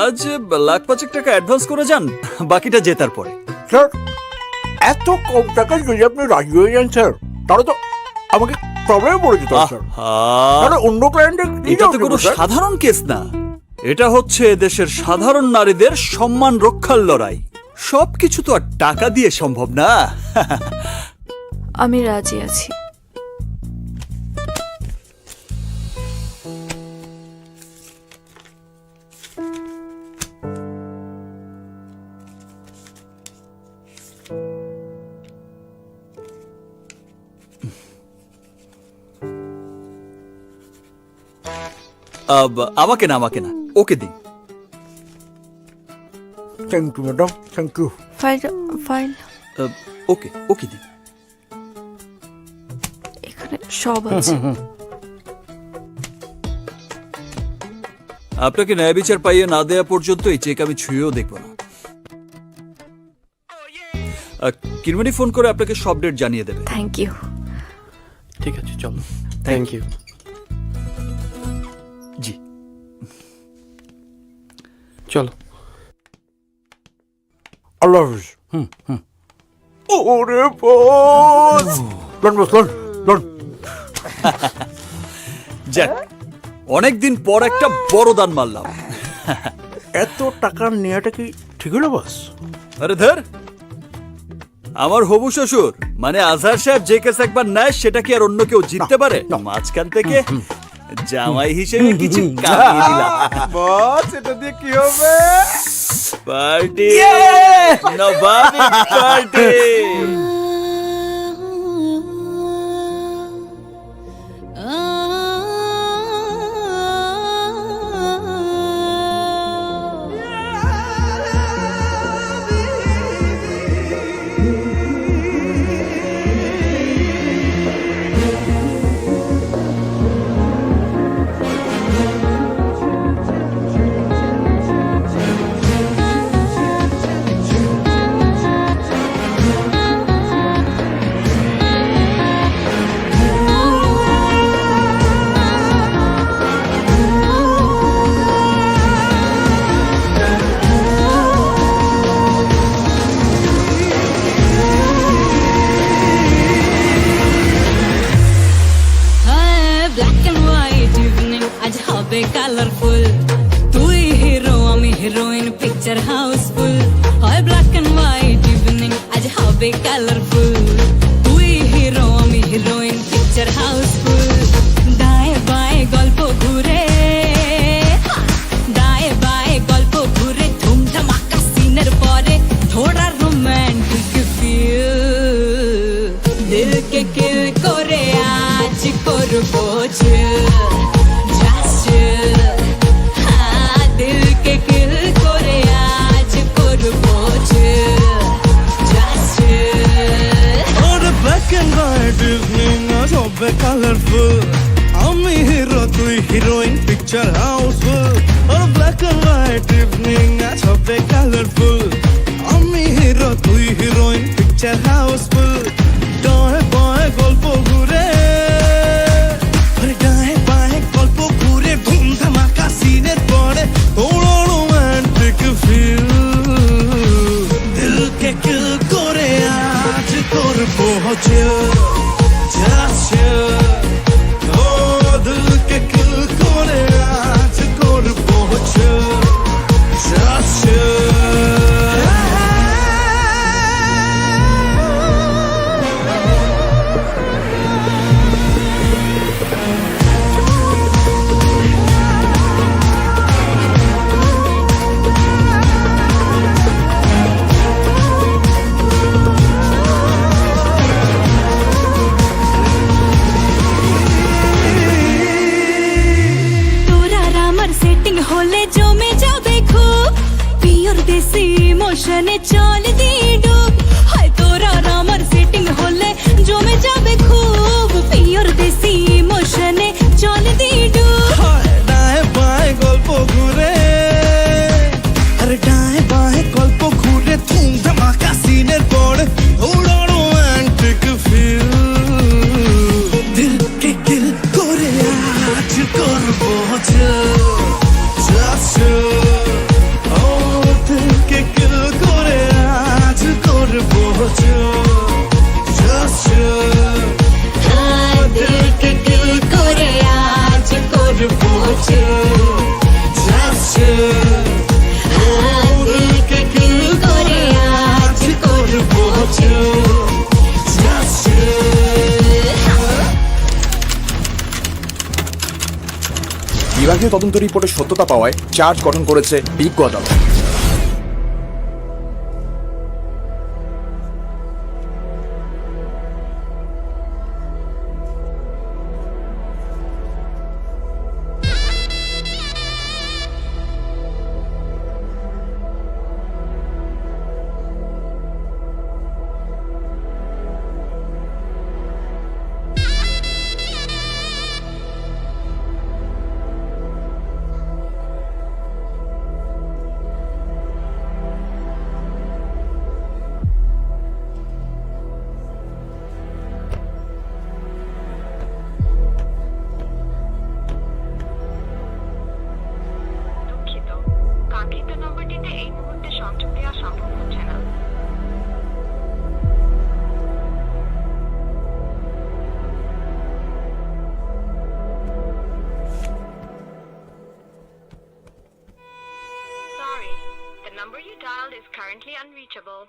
আজ 1,05,000 টাকা অ্যাডভান্স করে যান, বাকিটা জেতার পরে। স্যার, এত কম টাকায় যদি আপনি রাজি হয়ে যান স্যার, তাহলে তো আমাকে প্রবলেমে পড়ে যেত স্যার। তাহলে অন্য ক্লায়েন্টের এটা তো কোনো সাধারণ কেস না, এটা হচ্ছে দেশের সাধারণ নারীদের সম্মান রক্ষার লড়াই। সবকিছু তো আর টাকা দিয়ে সম্ভব না। আমি রাজি আছি। আমাকে না, ওকে দিন। Thank you madam, thank you. File ওকে দিন। এখানে সব আছে। আপনাকে ন্যায় বিচার পাইয়ে না দেয়া পর্যন্ত এই চেক আমি ছুঁয়েও দেখব না। কিরমানি ফোন করে আপনাকে সব ডেট জানিয়ে দেবে। Thank you. ঠিক আছে, চলো। Thank you. জি, চলো। আল্লাহ হাফিজ। ওরে বস, লন বস, লন। যাক, অনেকদিন পর একটা বড় দান মারলাম। এত টাকার নেওয়াটা কি ঠিক হলো বস? আরে ধর, আমার হবু শ্বশুর মানে আজহার সাহেব যে কেস একবার নেয় সেটা কি আর অন্য কেউ জিততে পারে? মাঝখান থেকে জামাই হিসেবে কিছু কামিয়ে দিলাম। বস, এটা দিয়ে কি হবে? পার্টি, নবাবী পার্টি। কালারফুল, তুই হিরো আমি হিরোইন, পিকচার হাউসফুল। হয় ব্ল্যাক এন্ড হোয়াইট ইভিনিং, আজ হবে কালারফুল। তুই হিরো আমি হিরোইন, পিকচার হাউসফুল। দায়ে বায়ে গল্প ঘুরে, দায়ে বায়ে গল্প ঘুরে, ধুমধামাকা সিনের পরে থোড়া রোমান্টিক ফিল। দিলকে কিল করে আজ করবো চিল। কালারফুল, আমি হিরো তুই heroine, picture house full. Black and white evening, আজ হবে কালারফুল। আমি হিরো তুই হিরোইন, পিকচার হাউসফুল। ডায়ে বায়ে গল্প ঘুরে, ডায়ে বায়ে গল্প ঘুরে, ধুমধামাকা সিনের পরে তোড়ো রোমান্টিক ফিল। দিলকে কিল করে আজ করবো চিল। চল দিয়ে ডুব হয় তোর আর আমার সেটিং হলে জমে যাবে খুব পিওর দেশি ইমোশনে চল দিয়ে ডুব ডায় বায় গল্প ঘুরে আরে ডায় বায় গল্প ঘুরে ধুম ধামাকা সিনের পরে উড়ানো অ্যান্টিক ফিল দিল কে দিল করে আজ করবো just ও দিল কে দিল করে আজ করবো just দিল কে দিল করে আজ করবো just দিল কে দিল করে আজ করবো just বিভাগীয় তদন্ত রিপোর্টের সত্যতা পাওয়ায় চার্জ গঠন করেছে বিজ্ঞ আদালত। কাঙ্ক্ষিত নম্বরটিতে এই মুহূর্তে সংযোগ দেওয়া সম্ভব হচ্ছে না। Sorry, the number you dialed is currently unreachable.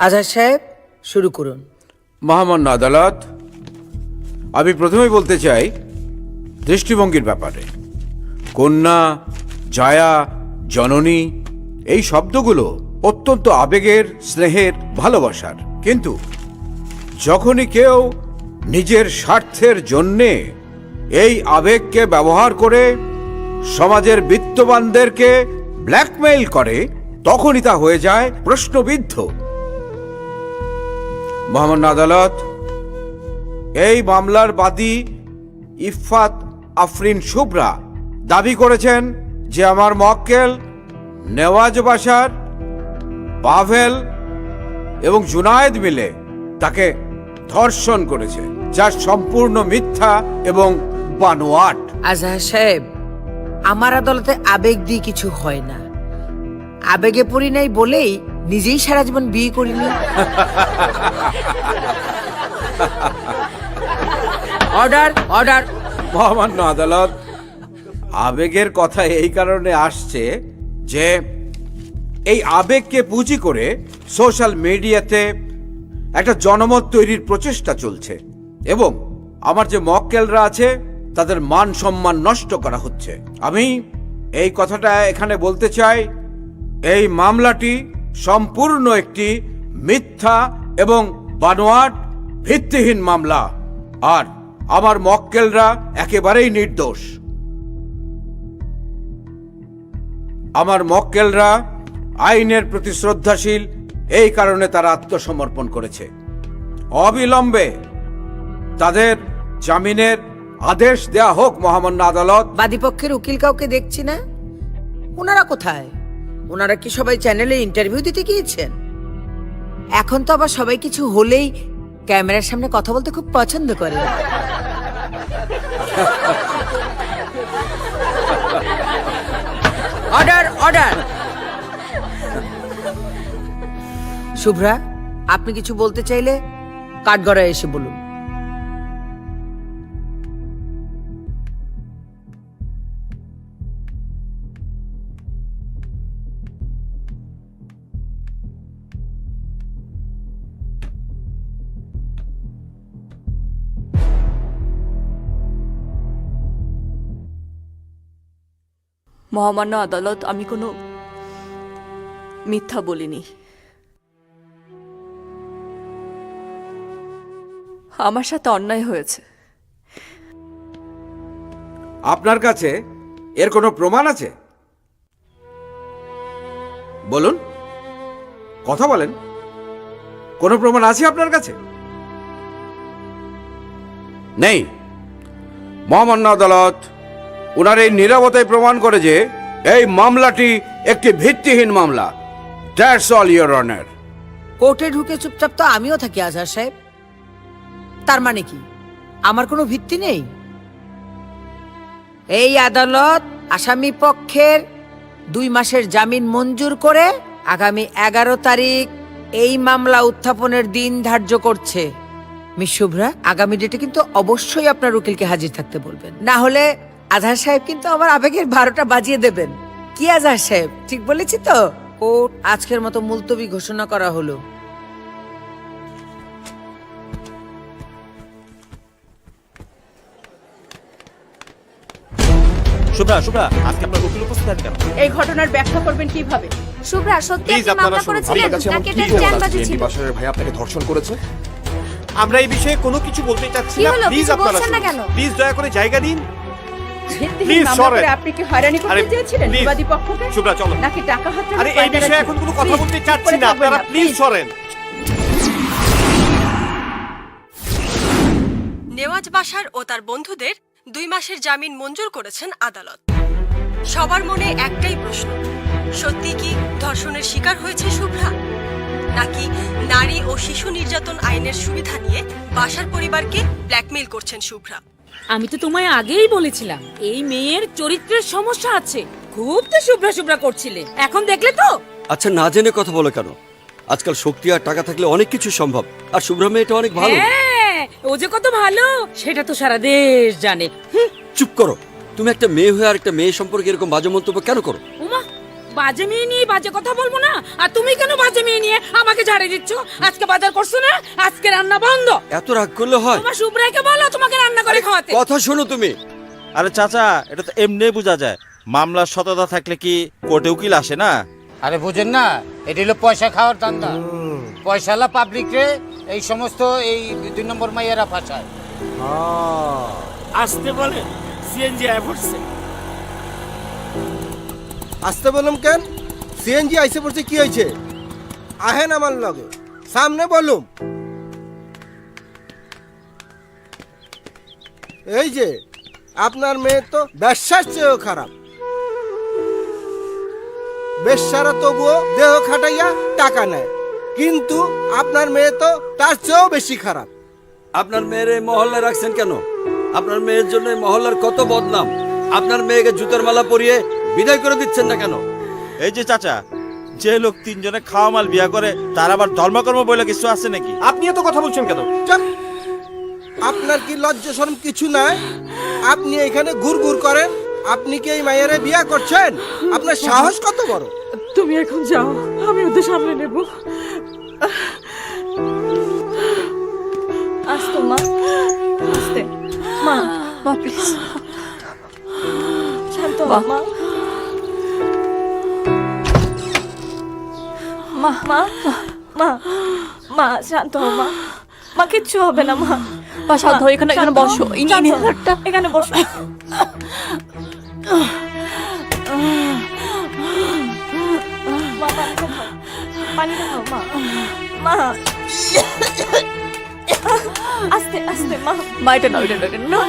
আজহার সাহেব শুরু করুন। মহামান্য আদালত, আমি প্রথমেই বলতে চাই দৃষ্টিভঙ্গির ব্যাপারে। কন্যা, জায়া, জননী এই শব্দগুলো অত্যন্ত আবেগের, স্নেহের, ভালোবাসার। কিন্তু যখনই কেউ নিজের স্বার্থের জন্যে এই আবেগকে ব্যবহার করে সমাজের বিত্তবানদেরকে ব্ল্যাকমেইল করে, তখনই তা হয়ে যায় প্রশ্নবিদ্ধ। মহামান্য আদালত, এই মামলার বাদী ইফফাত আফরিন শুভ্রা দাবি করেছেন যে আমার মক্কেল নেওয়াজ বাশার, পাভেল এবং জুনায়েদ মিলে তাকে ধর্ষণ করেছে, যা সম্পূর্ণ মিথ্যা এবং বানোয়াট। আজহার সাহেব, আমার আদালতে আবেগ দিয়ে কিছু হয় না। আবেগে পড়ি নাই বলেই নিজেই সারা জীবন বিয়ে করিনি। Order order. মহামান্য আদালত, আবেগের কথা এই কারণে আসছে যে এই আবেগকে পুঁজি করে সোশ্যাল মিডিয়াতে একটা জনমত তৈরির প্রচেষ্টা চলছে এবং আমার যে মক্কেলরা আছে তাদের মান সম্মান নষ্ট করা হচ্ছে। আমি এই কথাটা এখানে বলতে চাই, এই মামলাটি সম্পূর্ণ একটি মিথ্যা এবং বানোয়াট, ভিত্তিহীন মামলা, আর আমার মক্কেলরা একেবারেই নির্দোষ। আমার মক্কেলরা আইনের প্রতি শ্রদ্ধাশীল, এই কারণে তারা আত্মসমর্পণ করেছে। অবিলম্বে তাদের জামিনের আদেশ দেয়া হোক মহামান্য আদালত। বাদীপক্ষের উকিল কাউকে দেখছি না। ওনারা কোথায়? ওনারা কি সবাই চ্যানেলে ইন্টারভিউ দিতে গিয়েছেন? এখন তো আবার সবাই কিছু হলেই ক্যামেরার সামনে কথা বলতে খুব পছন্দ করে। Order order. শুভ্রা, আপনি কিছু বলতে চাইলে কাঠগড়ায় এসে বলুন। মহামান্য আদালত, আমি কোনো মিথ্যা বলিনি। আমার সাথে অন্যায় হয়েছে। আপনার কাছে এর কোনো প্রমাণ আছে? বলুন, কথা বলেন। কোনো প্রমাণ আছে আপনার কাছে? নেই। মহামান্য আদালত ওনার এই নীরবতায় প্রমাণ করে যে এই মামলাটি একটি ভিত্তিহীন মামলা। That's all your honour. কোর্টে ঢুকে চুপচাপ তো আমিও থাকি আজহার সাহেব। তার মানে কি আমার কোনো ভিত্তি নেই? এই আদালত আসামি পক্ষের 2 মাসের জামিন মঞ্জুর করে আগামী 11 তারিখ এই মামলা উত্থাপনের দিন ধার্য করছে। মিস শুভ্রা, আগামী ডেটে কিন্তু অবশ্যই আপনার উকিলকে হাজির থাকতে বলবেন, না হলে আজহার সাহেব কিন্তু আমার আবেগের 12টা বাজিয়ে দেবেন। কি আজহার সাহেব, ঠিক বলেছি তো? কোর্ট আজকের মতো মুলতবি ঘোষণা করা হলো। শুভ্রা, শুভ্রা, আজকে আপনার উকিল উপস্থিত আছে কেন? এই ঘটনার ব্যাখ্যা করবেন কিভাবে? শুভ্রা, সত্যি Please, আপনি মামলা আপনারা শুনুন। করেছিলেন আপনার কাছে এমন নাকি কি এটা প্রমাণ জানবাজি আছে ছিল? যে বাসারের ভাই আপনাকে ধর্ষণ করেছে? আমরা এই বিষয়ে কোনো কিছু বলতে চাচ্ছি কি না। হলো? প্লিজ কিছু আপনারা বলছেন না শুনুন। কেন? প্লিজ দয়া করে জায়গা দিন। ভিত্তিহীন Please, মামলা করে সরেন। আপনি কি হয়রানি আরে, করতে চেয়েছিলেন please, বিবাদী পক্ষকে? শুভ্রা, চলো। নাকি টাকা হাতে আরে এই বিষয়ে এখন কোনো কথা বলতে চাচ্ছি না, আপনারা প্লিজ সরেন। নেওয়াজ বাশার ও তার বন্ধুদের 2 মাসের জামিন মঞ্জুর করেছেন আদালত। সবার মনে একটাই প্রশ্ন, সত্যি কি ধর্ষণের শিকার হয়েছে শুভ্রা, নাকি নারী ও শিশু নির্যাতন আইনের সুবিধা নিয়ে বাশার পরিবারকে ব্ল্যাকমেইল করছেন শুভ্রা? আমি তো তোমায় আগেই বলেছিলাম এই মেয়ের চরিত্রের সমস্যা আছে। খুব তো শুভ্রা শুভ্রা করছিলে, এখন দেখলে তো। আচ্ছা, না জেনে কথা বলো কেন? আজকাল শক্তি আর টাকা থাকলে অনেক কিছু সম্ভব। আর শুভ্রা মেয়েটা অনেক ভালো। হ্যাঁ, ও যে কত ভালো সেটা তো সারা দেশ জানে। চুপ করো। তুমি একটা মেয়ে হয়ে আর একটা মেয়ে সম্পর্কে এরকম বাজে মন্তব্য কেন করো? উমা, বাজে মেয়ে নিয়ে বাজে কথা বলবো না। আর তুমি কেন বাজে মেয়ে নিয়ে আমাকে ঝাড়ে দিচ্ছ? আজকে বাজার করছো না, আজকে রান্না বন্ধ। এত রাগ করলে হয়? তোমার শুভ্রাকে বলো তোমাকে রান্না করে খাওয়াতে। কথা শোনো তুমি। আরে চাচা, এটা তো এমনি বোঝা যায়। মামলার সততা থাকলে কি কোর্টে উকিল আসে না? আরে বুঝেন না, এটি হলো পয়সা খাওয়ার ধান্দা। পয়সালা পাবলিক রে এই সমস্ত এই 2 নম্বর মাইয়ারা ফাঁসায়। আসতে বলে সিএনজি আয় পড়ছে। আসতে বললাম কেন? সিএনজি আইসে পড়ছে, কি হয়েছে? আহেন আমার লগে, সামনে বলুম। এই যে আপনার মেয়ে তো ব্যবসার চেয়েও খারাপ। বেশ্যারা তবুও দেহ খাটাইয়া টাকা নেয়, কিন্তু আপনার মেয়ে তো তার চেয়েও বেশি খারাপ। আপনার মেয়ের এই মহল্লায় রাখছেন কেন? আপনার মেয়ের জন্য এই মহল্লার কত বদনাম। আপনার মেয়েকে জুতার মালা পরিয়ে বিদায় করে দিচ্ছেন না কেন? এই যে চাচা, যে লোক 3 জনে খাওয়া মাল বিয়া করে তার আবার ধর্মকর্ম বলে কিছু আছে নাকি? আপনি এত কথা বলছেন কেন? চুপ! আপনার কি লজ্জা শরম কিছু নাই? আপনি এখানে ঘুরঘুর করেন। আপনি কি এই মায়েরে বিয়া করছেন? আপনার সাহস কত বড়? তুমি এখন যাও, আমি ওদের সামনে নেব। আস্তে মা, আস্তে মা, মা প্লিজ শান্ত হও মা। মা মা মা মা শান্ত হও মা। মা কিচ্ছু হবে না মা। মা শান্ত হও, এখানে এখানে বসো। এখানে বসো। মা পানিটা খাও মা। মা আস্তে আস্তে মা। মা এটা নাও, এটা নাও,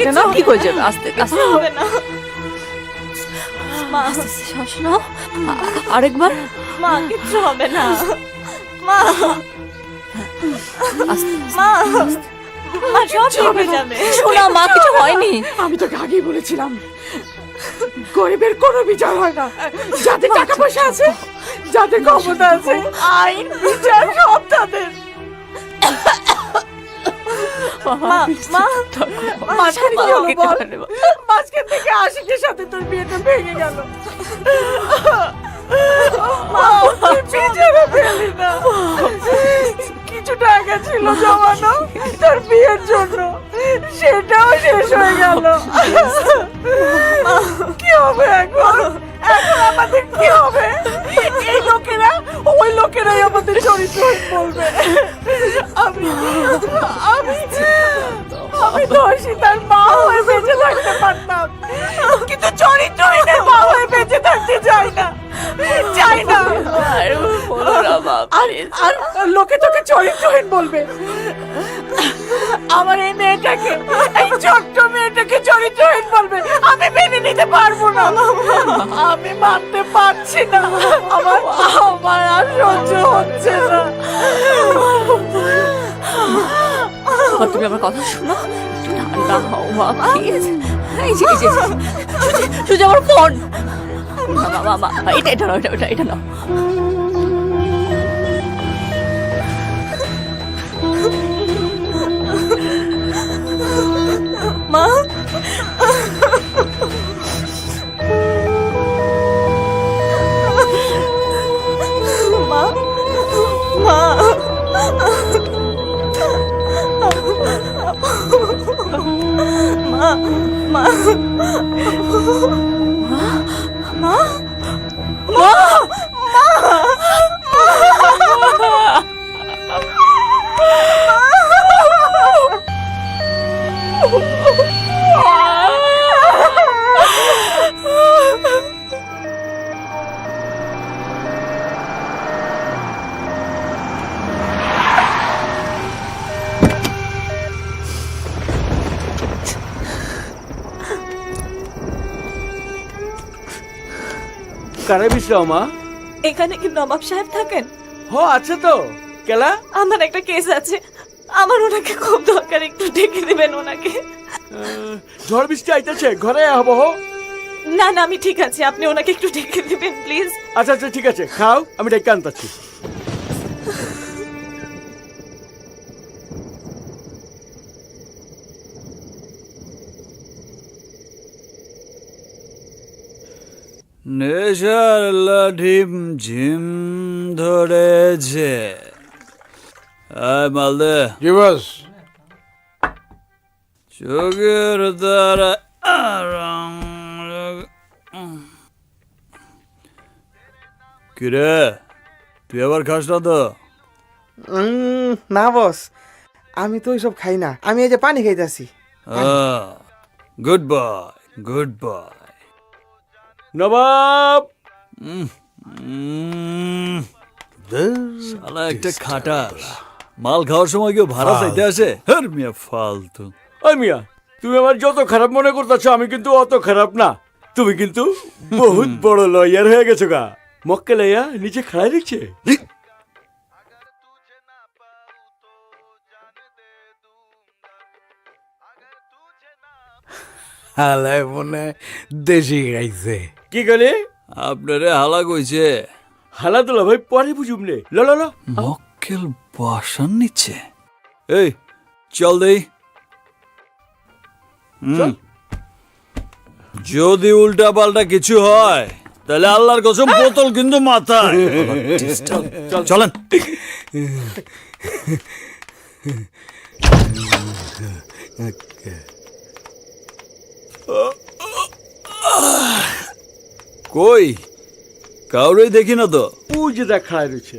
এটা নাও, ঠিক হয়ে যাবে। আস্তে আস্তে হবে না মা। শ্বাস নাও, আরেকবার। মা কিচ্ছু হবে না মা। মা মা সব ঠিক হয়ে যাবে। শোনা, মা কিছু হয়নি। আমি তোকে আগেই বলেছিলাম গরিবের কোনো বিচার হয় না। যাদের টাকা পয়সা আছে, যাদের ক্ষমতা আছে, আইন বিচার সব তাদের। মা মা মাঝখানে কি হলো বল? মাঝখান থেকে আশিকের সাথে তোর বিয়েটা ভেঙে গেল। মা বিচারে ফেলি না। কিছু টাকা ছিল জমানো তোর বিয়ের জন্য, সেটাও শেষ হয়ে গেল। কি হবে এখন? এখন আমাদের কি হবে? এই লোকেরা, ওই লোকেরাই আমাদের চরিত্রহীন বলবে। আমি চরিত্রহীন বলবে? আমার এই মেয়েটাকে, এই ছোট্ট মেয়েটাকে চরিত্রহীন বলবে? আমি মেনে নিতে পারবো না, আমি মানতে পারছি না, আমার আমার আর সহ্য হচ্ছে না। আর তুমি আমার কথা শোনো, একটু ঠান্ডা হও মা প্লিজ। এই যে সুজি আমার ফোন। মা এটা নাও, এটা নাও। মা মা মা মা মা মা কারে বিশ্রাও মা? এখানে কি নবাব সাহেব থাকেন? হ আছে তো। কেলা? আমার একটা কেস আছে, আমার ওনাকে খুব দরকার, একটু ডেকে দিবেন ওনাকে। ঝড় বৃষ্টি আইতেছে, ঘরে হবো। না না আমি ঠিক আছে, আপনি ওনাকে একটু ডেকে দিবেন প্লিজ। আচ্ছা আচ্ছা ঠিক আছে, খাও, আমি ডেকে আনতাছি। নেশার লাঠিম ঝিম ধরেছে। আয় মালদে। জি বস। চোখের দ্বারা কিরে, তুই আবার খাস না তো? না বস, আমি তো ওইসব খাই না, আমি এই যে পানি খাইতেছি। Good boy, good boy. নবাব শালা একটা খাটাস, মাল খাওয়ার সময় কেউ ভাড়া চাইতে আসে? হ্যাঁ মিয়া ফালতু। ওই মিয়া, তুমি আমার যত খারাপ মনে করতেছো, আমি কিন্তু অত খারাপ না। তুমি কিন্তু বহুত বড় লয়ার হয়ে গেছো গা। মক্কে লইয়া নিচে খাড়াই দিচ্ছে। হালায় মনে দেশি গাইছে। কি করে? আপনারে হালা কইছে। হালা তোলা ভাই পরে বুঝুম নে। লো মক্কেল বাসার নিচ্ছে। এই চল দেই। যদি উল্টা পাল্টা কিছু হয় তাহলে আল্লাহর কসম বোতল কিন্তু মাথায়। চলেন। কই কাউরে দেখি না তো। ওই যে দেখ খাড়াই রয়েছে।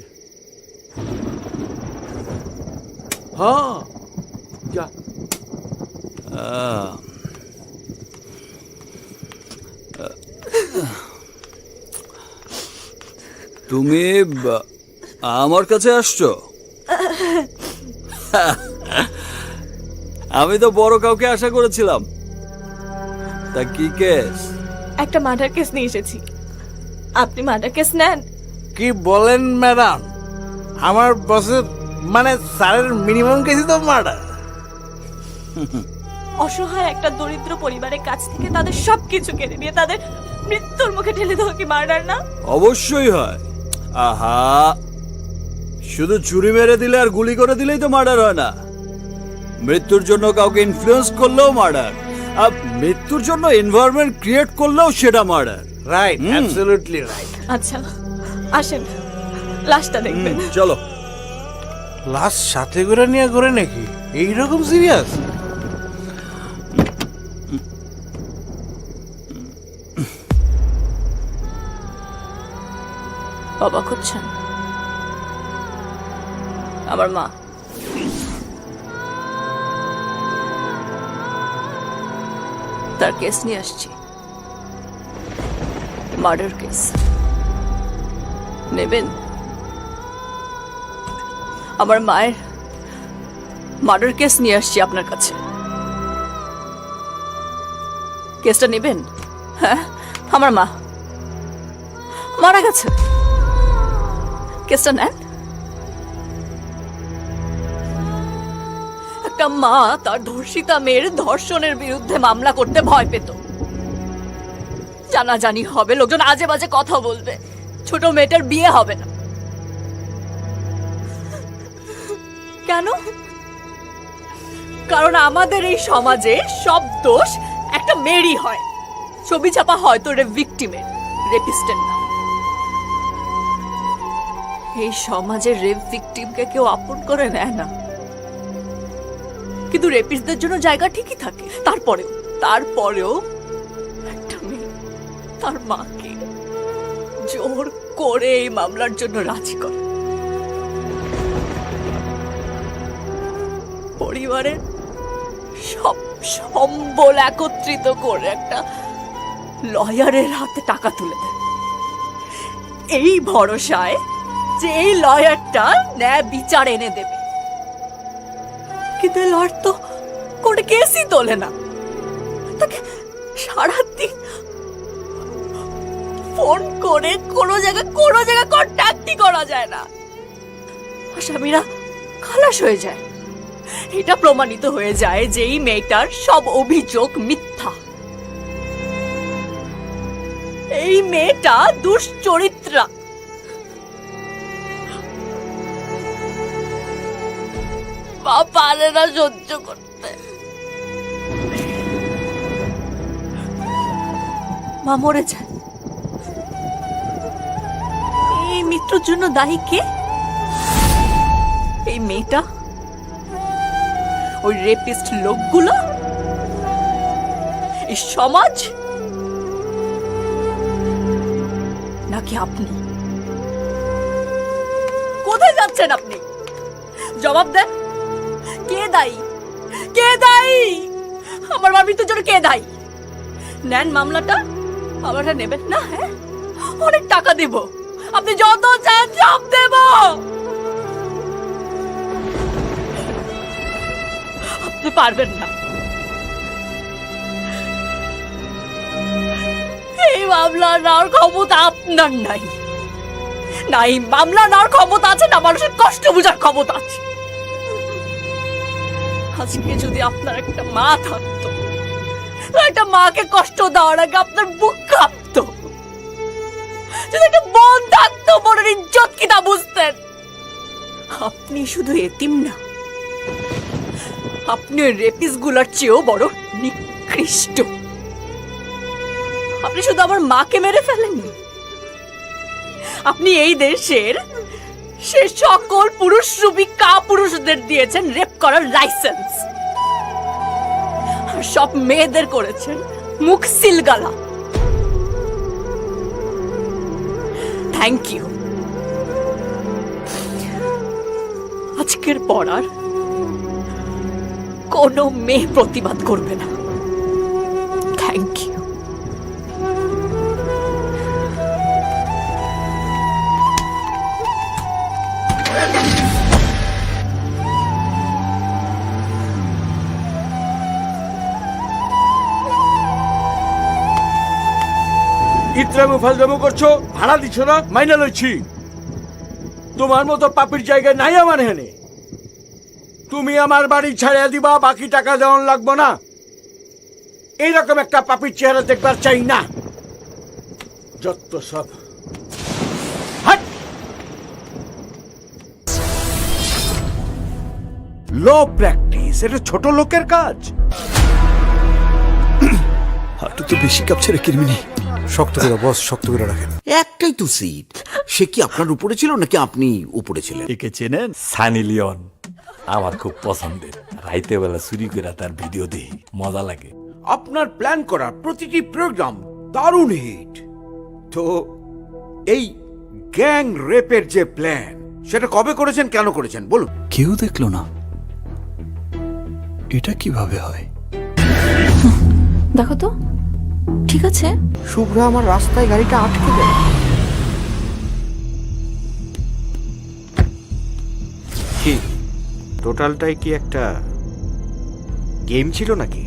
হ্যাঁ যা। তুমি আমার কাছে আসছো? আমি তো বড় কাউকে আশা করেছিলাম। তা কি কেস? একটা মার্ডার কেস নিয়ে এসেছি, আপনি মার্ডার কেস নেন? কি বলেন ম্যাডাম, আমার বসের মানে স্যারের মিনিমাম কেসই তো মার্ডার। অসহায় একটা দরিদ্র পরিবারের কাছ থেকে তাদের সবকিছু কেড়ে নিয়ে তাদের মৃত্যুর মুখে ঠেলে দেওয়া কি মার্ডার না? অবশ্যই হয়। আহা, শুধু ছুরি মেরে দিলে আর গুলি করে দিলেই তো মার্ডার হয় না। মৃত্যুর জন্য কাউকে ইনফ্লুয়েন্স করলেও মার্ডার, আর মৃত্যুর জন্য এনভায়রনমেন্ট ক্রিয়েট করলেও সেটা মার্ডার। Right, absolutely right. আচ্ছা আসেন, লাশটা দেখবেন। চলো। লাশ সাথে করে নিয়ে ঘুরে নাকি? এইরকম সিরিয়াস? অবাক হচ্ছেন? আমার মা তার কেস নিয়ে আসছি, মার্ডার কেস। নেবেন? আমার মায়ের মার্ডার কেস নিয়ে আসছি আপনার কাছে। কেসটা নেবেন? হ্যাঁ, আমার মা মারা গেছে, কেসটা নেন। একটা মা তার ধর্ষিতা মেয়ের ধর্ষণের বিরুদ্ধে মামলা করতে ভয় পেত। জানাজানি হবে, লোকজন আজে বাজে কথা বলবে, ছোট মেয়েটার বিয়ে হবে না। কেন? কারণ আমাদের এই সমাজে সব দোষ একটা মেয়েরই হয়। ছবি ছাপা হয় তো ভিকটিমের, রেপিস্টের না। এই সমাজের রেপ ভিকটিমকে কেউ আপন করে নেয় না, কিন্তু রেপিস্টদের জন্য জায়গা ঠিকই থাকে। তারপরেও একটা মেয়ে তার মাকে জোর করে এই মামলার জন্য রাজি করে। পরিবারের সব সম্বল একত্রিত করে একটা লয়ারের হাতে টাকা তুলে দেয়, এই ভরসায় যে এই লয়ারটা ন্যায় বিচার এনে দেবে। কিন্তু লয়ার তো কোর্টে কেসই তোলে না, তাকে সারাদিন ফোন করে কোনো জায়গায় কন্ট্যাক্টই করা যায় না। আসামিরা খালাস হয়ে যায়। এটা প্রমাণিত হয়ে যায় যে এই মেয়েটার সব অভিযোগ মিথ্যা। এই মেয়েটা দুশ্চরিত্রা। মা পারে না সহ্য করতে। মা মরে যায়। এই মৃত্যুর জন্য দায়ী কে? এই মেয়েটা, ওই রেপিস্ট লোকগুলো, এই সমাজ, নাকি আপনি? কোথায় যাচ্ছেন আপনি? জবাব দেন। কে দায়ী? কে দায়ী? আমার মার মৃত্যুর জন্য কে দায়ী? নেন মামলাটা নেবেন না? হ্যাঁ, অনেক টাকা দেব, আপনি যত চান সব দেব। আপনি পারবেন না। এই মামলা নেওয়ার ক্ষমতা আপনার নাই। নাই মামলা নেওয়ার ক্ষমতা আছে, না মানুষের কষ্ট বোঝার ক্ষমতা আছে। আজকে যদি আপনার একটা মা থাকতো, একটা মাকে কষ্ট দেওয়ার আগে আপনার বুক কাঁপতো। যদি একটা বোন থাকতো, বোনের ইজ্জত কি তা বুঝতেন। আপনি শুধু এতিম না, আপনি ওই রেপিস গুলার চেয়েও বড় নিকৃষ্ট। আপনি শুধু আমার মাকে মেরে ফেলেননি, আপনি এই দেশের সে সকল পুরুষরূপী কাপুরুষদের দিয়েছেন রেপ করার লাইসেন্স, আর সব মেয়েদের করেছেন মুখ সিলগালা। Thank you. আজকের পর আর কোনো মেয়ে প্রতিবাদ করবে না। Thank you. ইত্রামু ফালদামু করছো, ভাড়া দিচ্ছ না, মাইনা লইছি। তোমার মতো পাপির জায়গায় নাই আমার হেনে। তুমি আমার বাড়ি ছাড়িয়ে দিবা, বাকি টাকা দেওয়ান লাগবো না। এইরকম একটা পাপির চেহারা দেখবার চাই না। যত সব লো প্র্যাকটিস, এটা ছোট লোকের কাজ। হাঁটু তো বেশি কাঁপছে রে কিরমিনি। শক্ত করে বস, শক্ত করে রাখেন। একটাই তো সিট, সে কি আপনার উপরে ছিল নাকি আপনি উপরে ছিলেন? একে চেনেন? সানি লিওন আমার খুব পছন্দের। রাইতে বেলা চুরি করে তার ভিডিও দেখি, মজা লাগে। আপনার প্ল্যান করা প্রতিটি প্রোগ্রাম দারুণ হিট। তো এই গ্যাং রেপের যে প্ল্যান, সেটা কবে করেছেন, কেন করেছেন বলুন? কেউ দেখলো না। এটা কিভাবে হয়? দেখো তো, ঠিক আছে। শুভ্রা আমার রাস্তায় গাড়িটা আটকে দেয়। কি টোটালটাই কি একটা গেম ছিল নাকি?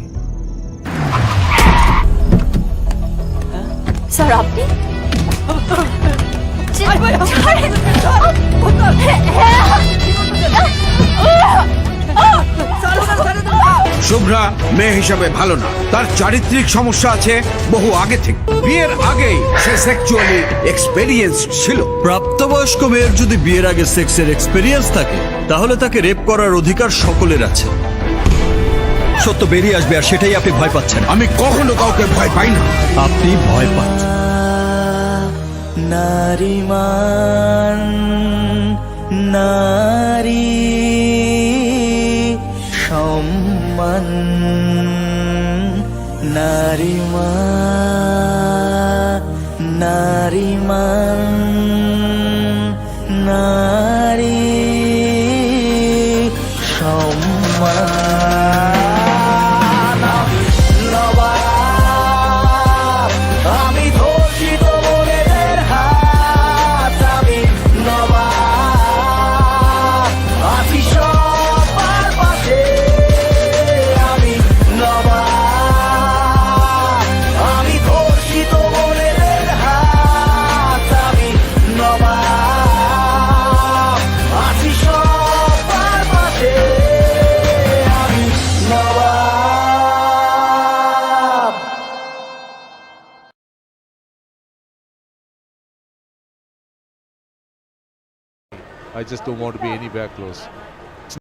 স্যার আপনি শুভ্রা মেয়ে হিসাবে ভালো না, তার চারিত্রিক সমস্যা আছে বহু আগে থেকে। বিয়ের আগেই সে সেক্সুয়ালি এক্সপেরিয়েন্স ছিল। প্রাপ্তবয়স্ক মেয়ের যদি বিয়ের আগে সেক্সের এক্সপেরিয়েন্স থাকে তাহলে তাকে রেপ করার অধিকার সকলের আছে। সত্য বেরিয়ে আসবে আর সেটাই আপনি ভয় পাচ্ছেন। আমি কখনো কাউকে ভয় পাই না। আপনি ভয় পাচ্ছেন। নারীমান নারী সম্মান নারীমান নারী সম্মান। আমি ধর্ষিত মনের হাত, আমি নবাব, আছি সবার পাশে, আমি নবাব, আমি ধর্ষিত মনের হাত, আমি নবাব, আছি সবার পাশে, আমি নবাব। I just don't want to be anywhere close.